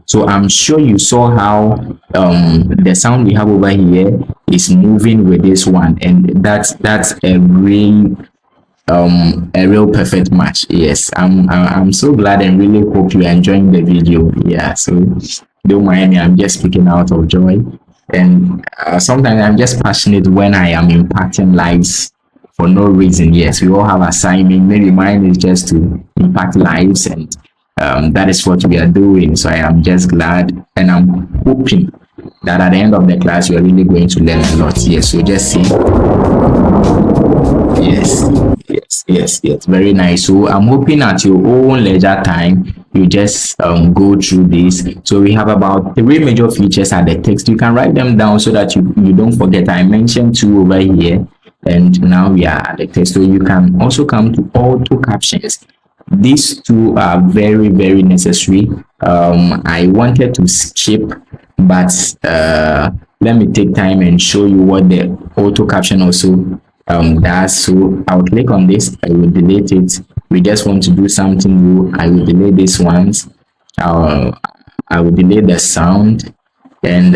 So I'm sure you saw how the sound we have over here is moving with this one, and that's a real perfect match. Yes, I'm so glad and really hope you are enjoying the video. Yeah, so don't mind me, I'm just speaking out of joy. And sometimes I'm just passionate when I am impacting lives for no reason. Yes, we all have assignment. Maybe mine is just to impact lives, and that is what we are doing. So I am just glad, and I'm hoping that at the end of the class you are really going to learn a lot. Yes, so just see. Yes, very nice. So I'm hoping at your own leisure time you just go through this. So we have about 3 major features at the text. You can write them down so that you don't forget. I mentioned 2 over here, and now we are at the text. So you can also come to auto captions. These 2 are very necessary. I wanted to skip, but let me take time and show you what the auto caption also does. So I'll click on this, I will delete it. We just want to do something new. I will delete this ones. I will delete the sound, and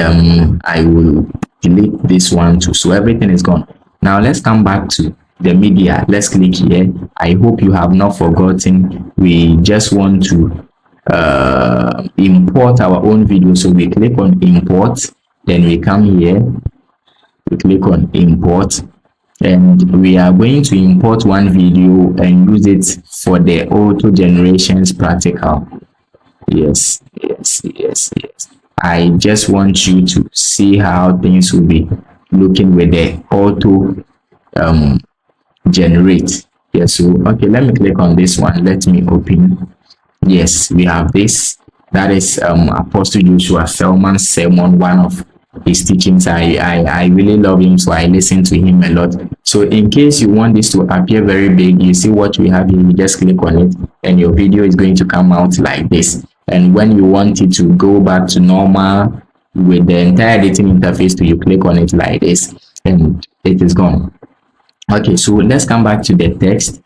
I will delete this one too. So everything is gone. Now let's come back to the media. Let's click here. I hope you have not forgotten. We just want to import our own video. So we click on import, then we come here, we click on import, and we are going to import one video and use it for the auto generations practical. Yes. I just want you to see how things will be looking with the auto generate. Yes, so okay, let me click on this one. Let me open. Yes, we have this. That is Apostle Joshua Selman's sermon, one of his teachings. I really love him, so I listen to him a lot. So in case you want this to appear very big, you see what we have here, you just click on it and your video is going to come out like this. And when you want it to go back to normal with the entire editing interface, you click on it like this and it is gone. Okay, so let's come back to the text.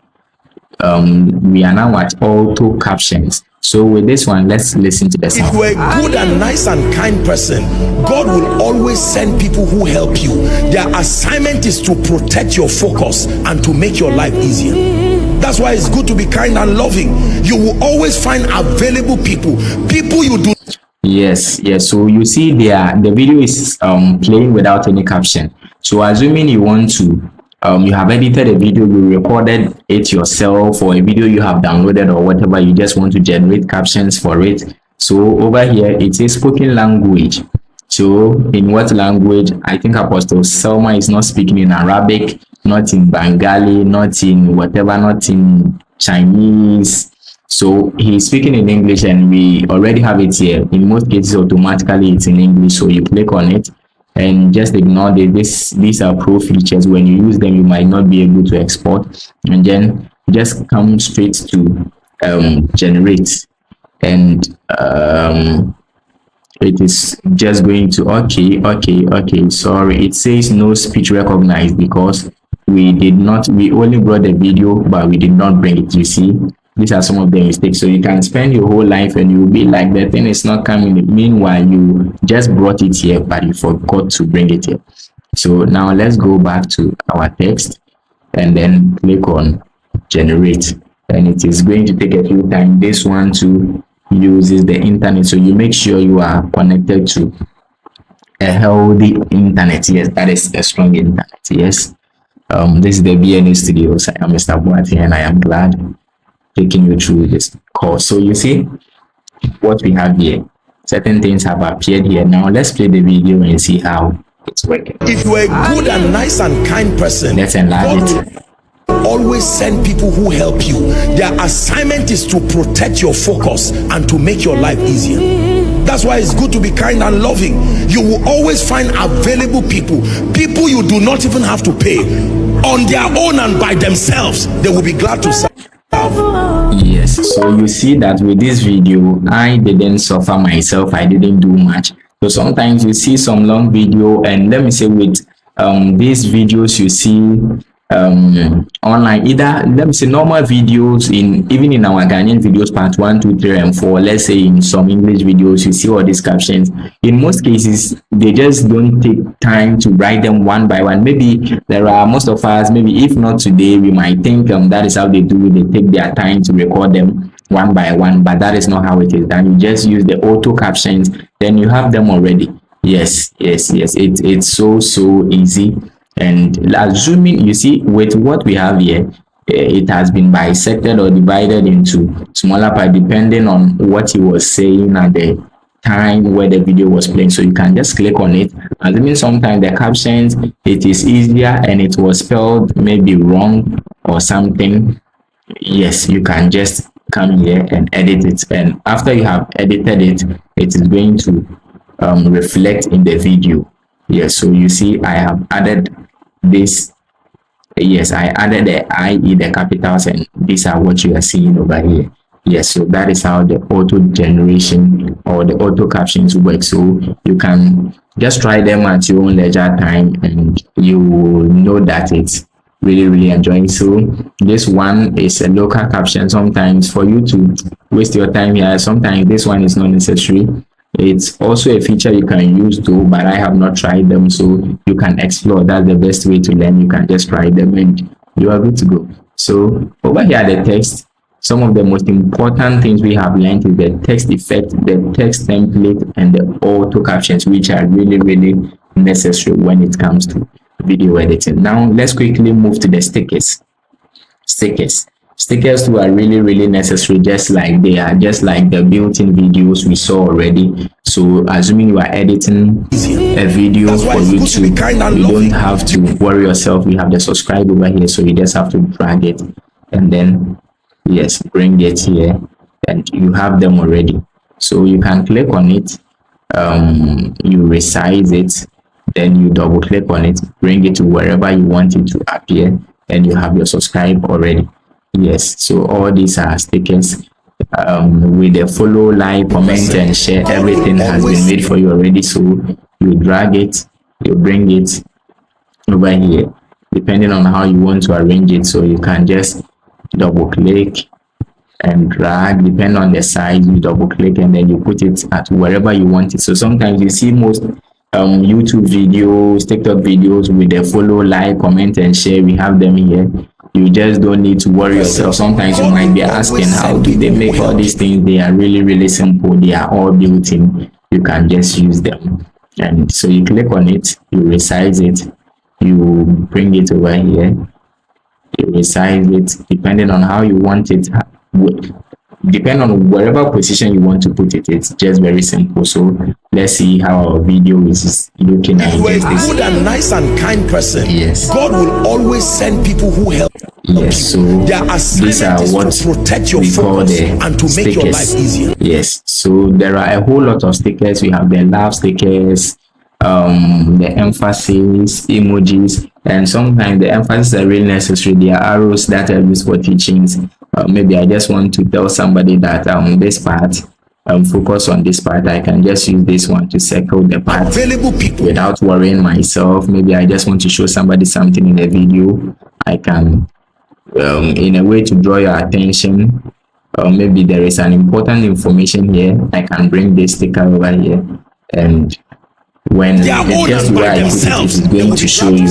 We are now at auto captions. So with this one, let's listen to the sound. If you are a good and nice and kind person, God will always send people who help you. Their assignment is to protect your focus and to make your life easier. That's why it's good to be kind and loving. You will always find available people you do. Yes. So you see the video is playing without any caption. So assuming you want to you have edited a video, you recorded it yourself, or a video you have downloaded or whatever, you just want to generate captions for it. So over here it says spoken language. So in what language? I think Apostle Selma is not speaking in Arabic, not in Bengali, not in whatever, not in Chinese. So he's speaking in English, and we already have it here. In most cases, automatically it's in English. So you click on it and just ignore these are pro features. When you use them, you might not be able to export, and then just come straight to generate, and it is just going to okay, sorry, it says no speech recognized because we only brought the video, but we did not bring it. You see, these are some of the mistakes. So you can spend your whole life and you'll be like, the thing is not coming. Meanwhile, you just brought it here, but you forgot to bring it here. So now let's go back to our text and then click on generate, and it is going to take a few times. This one too uses the internet, so you make sure you are connected to a healthy internet. Yes, that is a strong internet. Yes. This is the BNA Studios. I am Mr. Boati, and I am glad taking you through this course. So you see what we have here. Certain things have appeared here. Now let's play the video and see how it's working. If you are a good and nice and kind person, let's enlarge it. Always send people who help you. Their assignment is to protect your focus and to make your life easier. That's why it's good to be kind and loving. You will always find available people you do not even have to pay. On their own and by themselves, they will be glad to serve. Yes, so you see that with this video, I didn't suffer myself. I didn't do much. So sometimes you see some long video, and let me say with these videos you see online, either let me say normal videos, even in our Ghanaian videos part 1, 2, 3 and 4, let's say in some English videos you see all these captions. In most cases they just don't take time to write them one by one. Maybe there are most of us, maybe if not today, we might think that is how they do it. They take their time to record them one by one, but that is not how it is done. You just use the auto captions, then you have them already. Yes, it's so easy. And assuming, you see, with what we have here, it has been bisected or divided into smaller parts depending on what he was saying at the time where the video was playing. So you can just click on it. Assuming sometimes the captions, it is easier and it was spelled maybe wrong or something, yes, you can just come here and edit it. And after you have edited it, it is going to reflect in the video. Yes, so you see I have added this. Yes, I added the IE, the capitals, and these are what you are seeing over here. Yes, so that is how the auto generation or the auto captions work. So you can just try them at your own leisure time, and you will know that it's really enjoying. So this one is a local caption. Sometimes for you to waste your time here, sometimes this one is not necessary. It's also a feature you can use too, but I have not tried them, so you can explore. That's the best way to learn. You can just try them and you are good to go. So over here, the text, some of the most important things we have learned is the text effect, the text template, and the auto captions, which are really necessary when it comes to video editing. Now let's quickly move to the stickers. Stickers too are really necessary, just like the built-in videos we saw already. So assuming you are editing a video for YouTube, you don't have to worry yourself. You have the subscribe over here, so you just have to drag it and then yes, bring it here, and you have them already. So you can click on it, you resize it, then you double click on it, bring it to wherever you want it to appear, and you have your subscribe already. Yes, so all these are stickers with the follow, like, comment and share. Everything has been made for you already. So you drag it, you bring it over here depending on how you want to arrange it. So you can just double click and drag. Depend on the size, you double click and then you put it at wherever you want it. So sometimes you see most YouTube videos, TikTok videos with the follow, like, comment and share. We have them here. You just don't need to worry yourself. Sometimes you might be asking, how do they make all these things? They are really simple. They are all built in. You can just use them. And so you click on it, you resize it, you bring it over here, you resize it depending on how you want it, depend on wherever position you want to put it. It's just very simple. So let's see how our video is looking at. If you are a good and nice and kind person, yes, God will always send people who help. Yes, so these are what to protect your we call the and to make your life easier. Yes, so there are a whole lot of stickers. We have the love stickers, the emphasis emojis, and sometimes the emphasis are really necessary. There are arrows that are used for teachings. Maybe I just want to tell somebody that this part, focus on this part. I can just use this one to circle the part Available people without worrying myself. Maybe I just want to show somebody something in a video. I can in a way to draw your attention. Maybe there is an important information here. I can bring this sticker over here, and when it gets to where I put it, it is going to show you.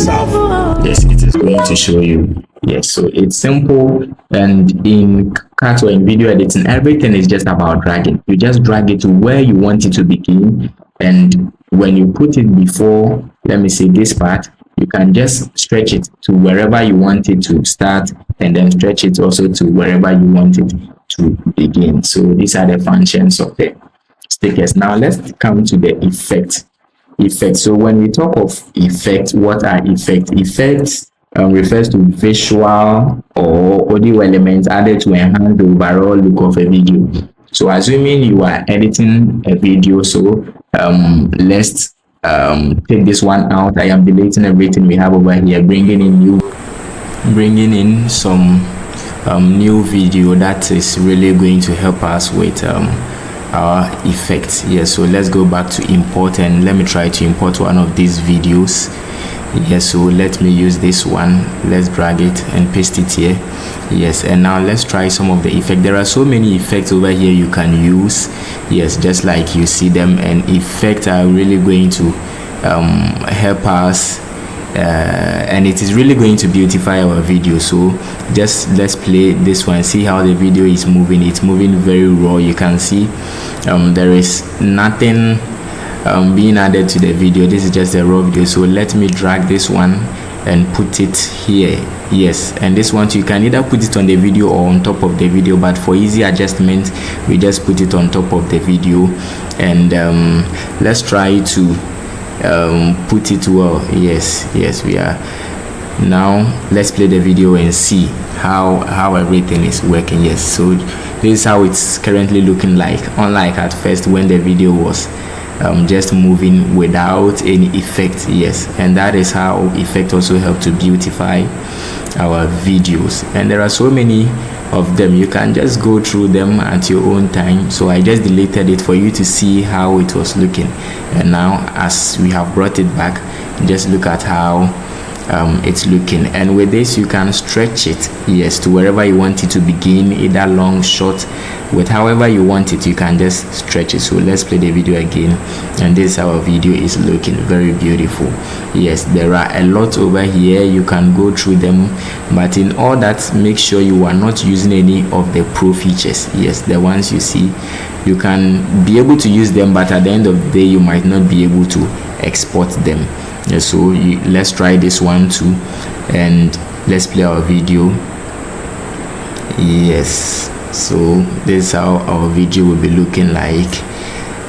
Yes, it is going to show you. Yes, so it's simple. And in CapCut or in video editing, everything is just about dragging. You just drag it to where you want it to begin, and when you put it before, let me say this part, you can just stretch it to wherever you want it to start, and then stretch it also to wherever you want it to begin. So these are the functions of the stickers. Now let's come to the effect. So when we talk of effect, what are effects? Effects refers to visual or audio elements added to enhance the overall look of a video. So assuming you are editing a video, so let's take this one out. I am deleting everything we have over here, bringing in some new video that is really going to help us with our effects. Yes, so let's go back to import, and let me try to import one of these videos. Yes, so let me use this one. Let's drag it and paste it here. Yes, and now let's try some of the effects. There are so many effects over here you can use. Yes, just like you see them, and effects are really going to help us, and it is really going to beautify our video. So just let's play this one, see how the video is moving. It's moving very raw. You can see there is nothing being added to the video. This is just a raw video. So let me drag this one and put it here. Yes, and this one you can either put it on the video or on top of the video, but for easy adjustment we just put it on top of the video. And let's try to put it well. Yes, we are. Now let's play the video and see how everything is working. Yes, so this is how it's currently looking like, unlike at first when the video was just moving without any effect. Yes, and that is how effect also help to beautify our videos. And there are so many of them. You can just go through them at your own time. So I just deleted it for you to see how it was looking. And now as we have brought it back, just look at how it's looking. And with this you can stretch it, yes, to wherever you want it to begin, either long, short, with however you want it. You can just stretch it. So let's play the video again, and this is how our video is looking. Very beautiful. Yes, there are a lot over here. You can go through them, but in all that, make sure you are not using any of the pro features. Yes, the ones you see, you can be able to use them, but at the end of the day you might not be able to export them. Yes, so let's try this one too, and let's play our video. Yes, so this is how our video will be looking like.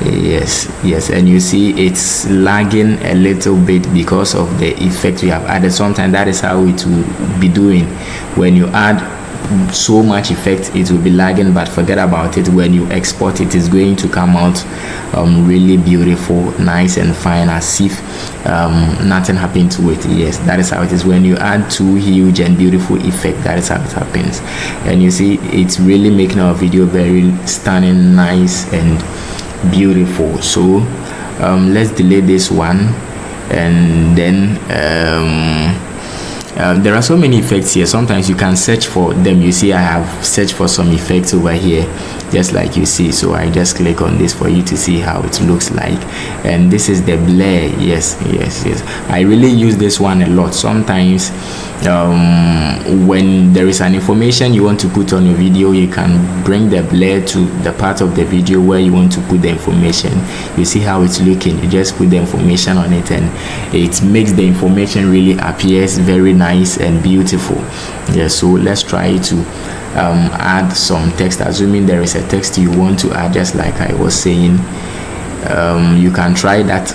Yes, and you see it's lagging a little bit because of the effect we have added. Sometimes that is how it will be doing. When you add so much effect, it will be lagging, but forget about it. When you export it, is going to come out really beautiful, nice and fine, as if nothing happened to it. Yes, that is how it is. When you add too huge and beautiful effect, that is how it happens. And you see it's really making our video very stunning, nice and beautiful. So let's delete this one, and then There are so many effects here. Sometimes you can search for them. You see I have searched for some effects over here, just like you see. So I just click on this for you to see how it looks like. And this is the blur. Yes, I really use this one a lot. Sometimes when there is an information you want to put on your video, you can bring the blur to the part of the video where you want to put the information. You see how it's looking. You just put the information on it and it makes the information really appears very nice and beautiful. So let's try to add some text, assuming there is a text you want to add, just like I was saying. You can try that.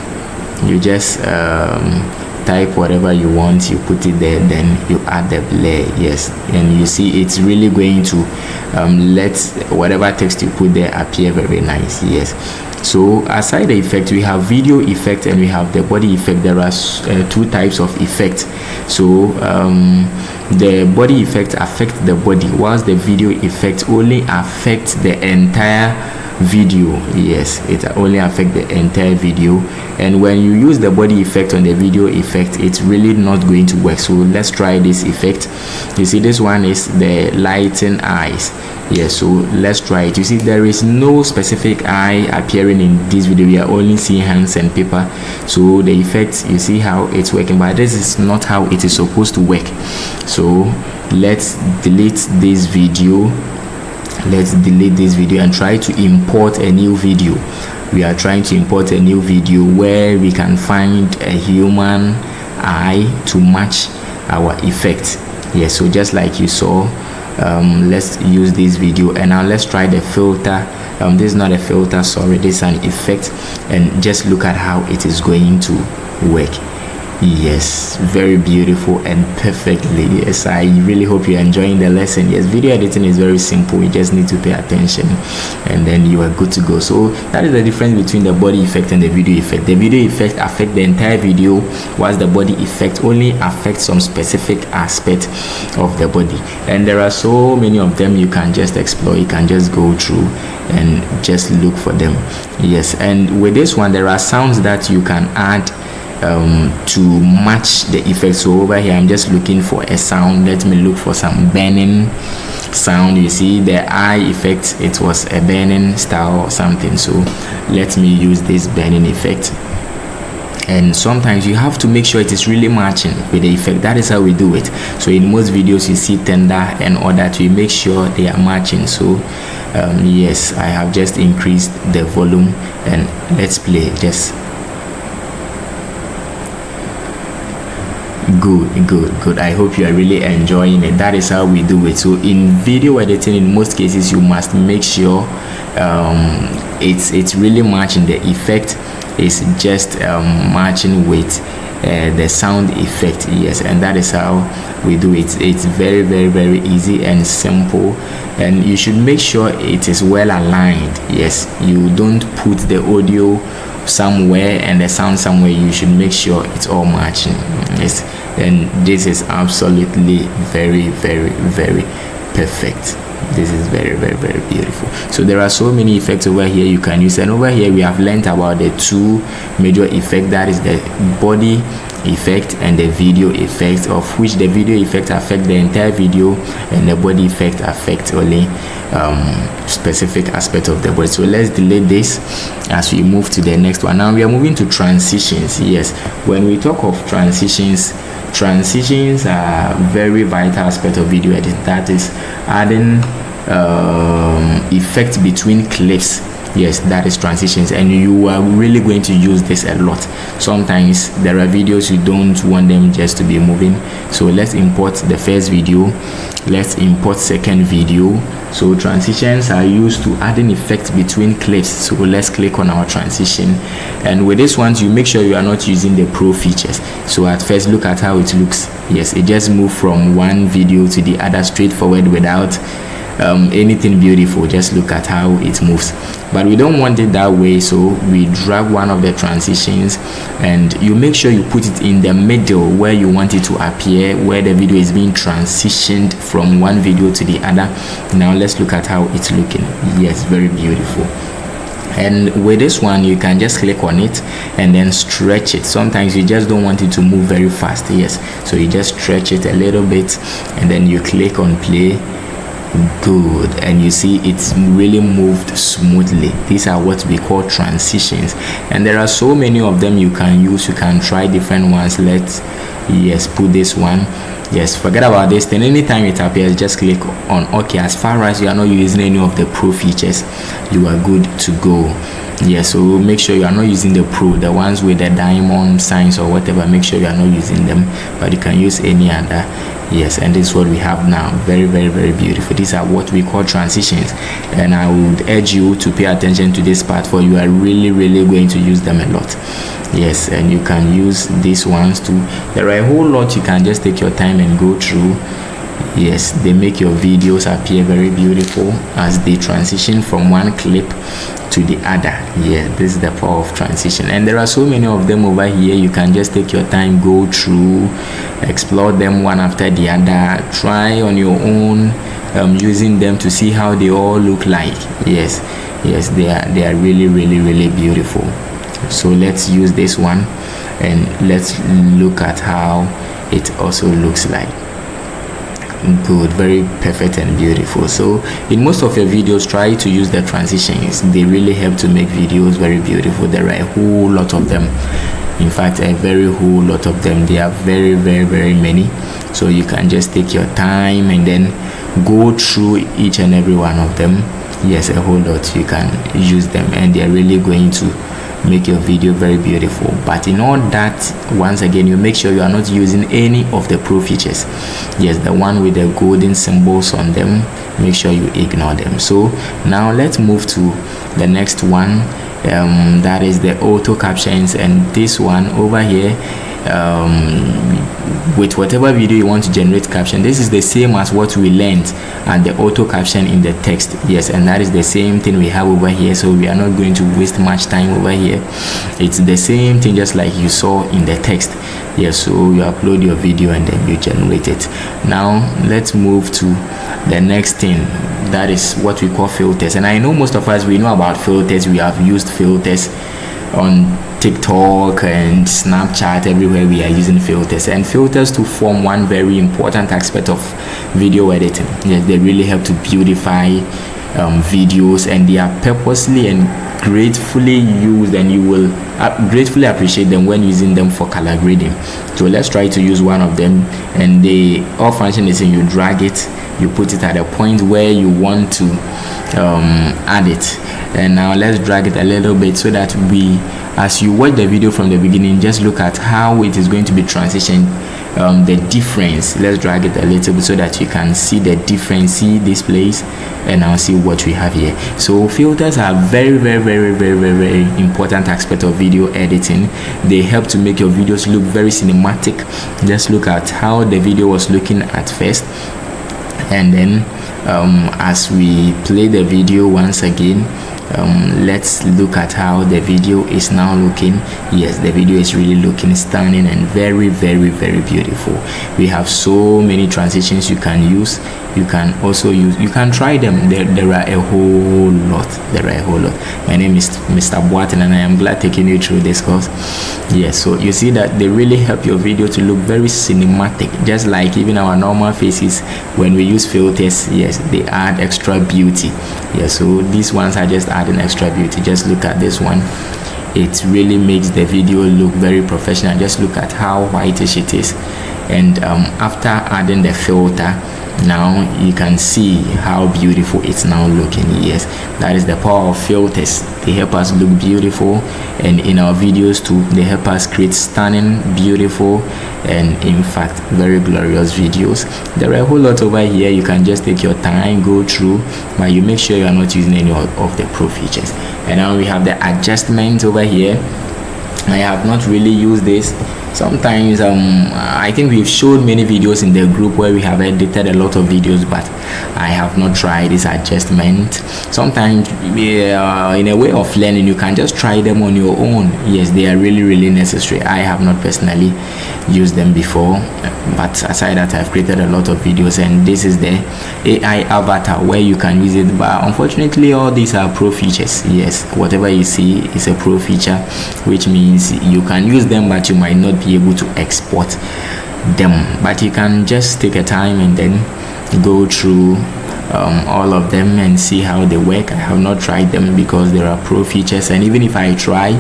You just type whatever you want, you put it there, then you add the blur. And you see it's really going to let whatever text you put there appear very nice. So aside the effect, we have video effect and we have the body effect. There are two types of effect. So the body effect affects the body, whilst the video effect only affects the entire video. It only affects the entire video. And when you use the body effect on the video effect, it's really not going to work. So let's try this effect. You see, this one is the lighten eyes. So let's try it. You see, there is no specific eye appearing in this video. We are only seeing hands and paper. So the effect, you see how it's working, but this is not how it is supposed to work. So let's delete this video. And try to import a new video. We are trying to import a new video where we can find a human eye to match our effect. So just like you saw, let's use this video, and now let's try the filter. This is not a filter, sorry, this is an effect, and just look at how it is going to work. Very beautiful and perfectly. I really hope you're enjoying the lesson. Video editing is very simple. You just need to pay attention and then you are good to go. So that is the difference between the body effect and the video effect. The video effect affects the entire video, whilst the body effect only affects some specific aspect of the body. And there are so many of them you can just explore. You can just go through and just look for them. And with this one, there are sounds that you can add to match the effect. So over here I'm just looking for a sound. Let me look for some burning sound. You see the eye effect, it was a burning style or something. So let me use this burning effect. And sometimes you have to make sure it is really matching with the effect. That is how we do it. So in most videos you see tender and all that, we make sure they are matching. So I have just increased the volume and let's play. Good. I hope you are really enjoying it. That is how we do it. So in video editing, in most cases you must make sure it's really matching. The effect is just matching with the sound effect. And that is how we do it. It's very, very, very easy and simple, and you should make sure it is well aligned. You don't put the audio somewhere and the sound somewhere. You should make sure it's all matching. And this is absolutely very, very, very perfect. This is very, very, very beautiful. So there are so many effects over here you can use, and over here we have learned about the two major effects, that is the body effect and the video effect, of which the video effect affects the entire video and the body effect affects only specific aspect of the body. So let's delete this as we move to the next one. Now we are moving to transitions. When we talk of transitions are very vital aspect of video editing. That is adding effect between clips. That is transitions, and you are really going to use this a lot. Sometimes there are videos you don't want them just to be moving, so let's import the first video, let's import second video. So transitions are used to add an effect between clips. So let's click on our transition, and with this one you make sure you are not using the pro features. So at first look at how it looks. It just moved from one video to the other straightforward without anything beautiful. Just look at how it moves, but we don't want it that way, so we drag one of the transitions and you make sure you put it in the middle where you want it to appear, where the video is being transitioned from one video to the other. Now let's look at how it's looking. Very beautiful. And with this one, you can just click on it and then stretch it. Sometimes you just don't want it to move very fast. Yes, so you just stretch it a little bit and then you click on play. Good, and you see it's really moved smoothly. These are what we call transitions, and there are so many of them you can use. You can try different ones. Let's put this one. Yes, forget about this thing. Anytime it appears, just click on OK. As far as you are not using any of the pro features, you are good to go. Yes, so make sure you are not using the pro, the ones with the diamond signs or whatever. Make sure you are not using them, but you can use any other. Yes, and this is what we have now. Very, very, very beautiful. These are what we call transitions, and I would urge you to pay attention to this part, for you are really, really going to use them a lot. Yes, and you can use these ones too. There are a whole lot you can just take your time and go through. Yes, they make your videos appear very beautiful as they transition from one clip to the other. Yeah, this is the power of transition, and there are so many of them over here. You can just take your time, go through, explore them one after the other, try on your own, using them to see how they all look like. Yes, they are really, really, really beautiful. So let's use this one and let's look at how it also looks like. Good, very perfect and beautiful. So in most of your videos, try to use the transitions. They really help to make videos very beautiful. There are a whole lot of them. In fact, a very whole lot of them. They are very, very, very many. So you can just take your time and then go through each and every one of them. Yes, a whole lot. You can use them, and they are really going to make your video very beautiful. But in all that, once again, you make sure you are not using any of the pro features. Yes, the one with the golden symbols on them, make sure you ignore them. So now let's move to the next one, that is the auto captions. And this one over here, with whatever video you want to generate caption, this is the same as what we learned and the auto caption in the text. Yes, and that is the same thing we have over here, so we are not going to waste much time over here. It's the same thing just like you saw in the text. Yes, so you upload your video and then you generate it. Now let's move to the next thing, that is what we call filters. And I know most of us, we know about filters. We have used filters on TikTok and Snapchat. Everywhere we are using filters, and filters to form one very important aspect of video editing. Yes, they really help to beautify videos, and they are purposely and gratefully used, and you will gratefully appreciate them when using them for color grading. So let's try to use one of them, and the all function is you drag it, you put it at a point where you want to add it. And now let's drag it a little bit so that as you watch the video from the beginning, just look at how it is going to be transitioned, the difference. Let's drag it a little bit so that you can see the difference, see this place, and now see what we have here. So filters are very, very, very, very, very, very important aspect of video editing. They help to make your videos look very cinematic. Just look at how the video was looking at first, and then as we play the video once again, let's look at how the video is now looking. Yes, the video is really looking stunning and very, very, very beautiful. We have so many transitions you can use. You can also use, you can try them. There are a whole lot. My name is Mr. Boatin, and I am glad taking you through this course. Yes, so you see that they really help your video to look very cinematic, just like even our normal faces. When we use filters, yes, they add extra beauty. Yes, so these ones are just adding extra beauty. Just look at this one. It really makes the video look very professional. Just look at how whitish it is, and after adding the filter, now you can see how beautiful it's now looking. Yes, that is the power of filters. They help us look beautiful, and in our videos too, they help us create stunning, beautiful, and in fact very glorious videos. There are a whole lot over here. You can just take your time, go through, but you make sure you are not using any of the pro features. And now we have the adjustment over here. I have not really used this. sometimes I think we've showed many videos in the group where we have edited a lot of videos, but I have not tried this adjustment. Sometimes in a way of learning, you can just try them on your own. Yes, they are really necessary. I have not personally used them before, but aside that, I've created a lot of videos, and this is the AI avatar where you can use it. But unfortunately, all these are pro features. Yes, whatever you see is a pro feature, which means you can use them, but you might not be able to export them. But you can just take a time and then go through all of them and see how they work. I have not tried them because there are pro features, and even if I try,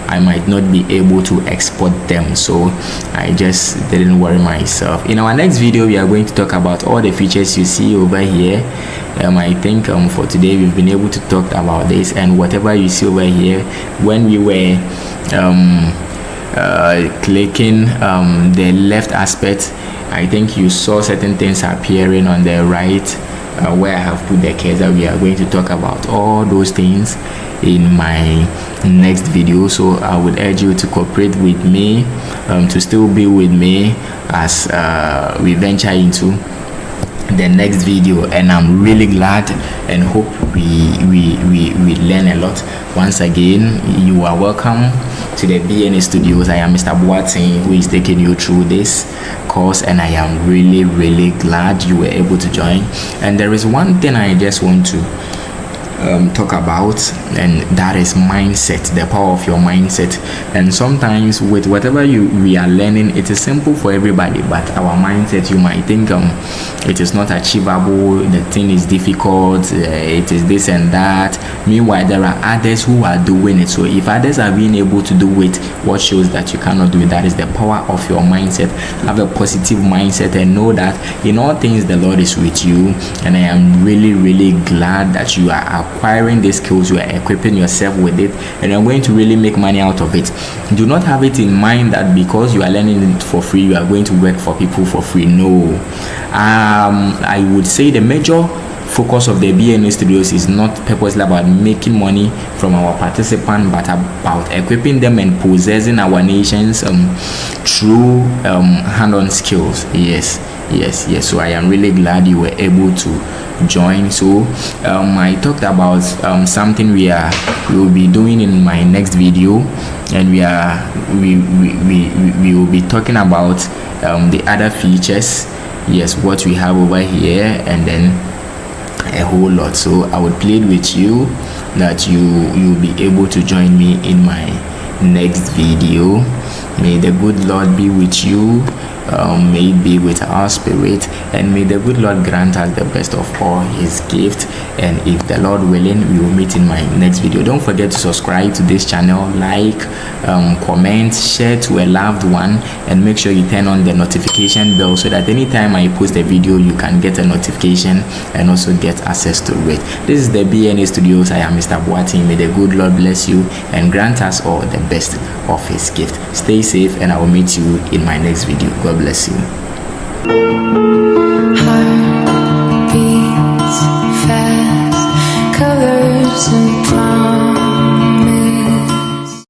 I might not be able to export them, so I just didn't worry myself. In our next video, we are going to talk about all the features you see over here. I think for today we've been able to talk about this, and whatever you see over here, when we were clicking the left aspect, I think you saw certain things appearing on the right where I have put the cursor. We are going to talk about all those things in my next video, so I would urge you to cooperate with me, to still be with me as we venture into the next video. And I'm really glad and hope we learn a lot. Once again, you are welcome to the BNA Studios. I am Mr. Boateng, who is taking you through this course, and I am really glad you were able to join. And there is one thing I just want to talk about, and that is mindset, the power of your mindset. And sometimes with whatever we are learning, it is simple for everybody, but our mindset, you might think it is not achievable, the thing is difficult, it is this and that. Meanwhile, there are others who are doing it. So if others are being able to do it, what shows that you cannot do it? That is the power of your mindset. Have a positive mindset and know that in all things the Lord is with you. And I am really glad that you are acquiring these skills, you are equipping yourself with it, and you're going to really make money out of it. Do not have it in mind that because you are learning it for free, you are going to work for people for free. No. I would say the major focus of the BNA Studios is not purposely about making money from our participants, but about equipping them and possessing our nations through hand-on skills. Yes. So I am really glad you were able to join. So I talked about something we will be doing in my next video, and we will be talking about the other features. Yes, what we have over here, and then a whole lot. So I would plead with you that you'll be able to join me in my next video. May the good Lord be with you. May it be with our spirit, and may the good Lord grant us the best of all his gift. And if the Lord willing, we will meet in my next video. Don't forget to subscribe to this channel, like, comment, share to a loved one, and make sure you turn on the notification bell so that anytime I post a video, you can get a notification and also get access to it. This is the BNA Studios. I am Mr. Boateng. May the good Lord bless you and grant us all the best of his gift. Stay safe, and I will meet you in my next video. God bless you. Heart beats fast, colors and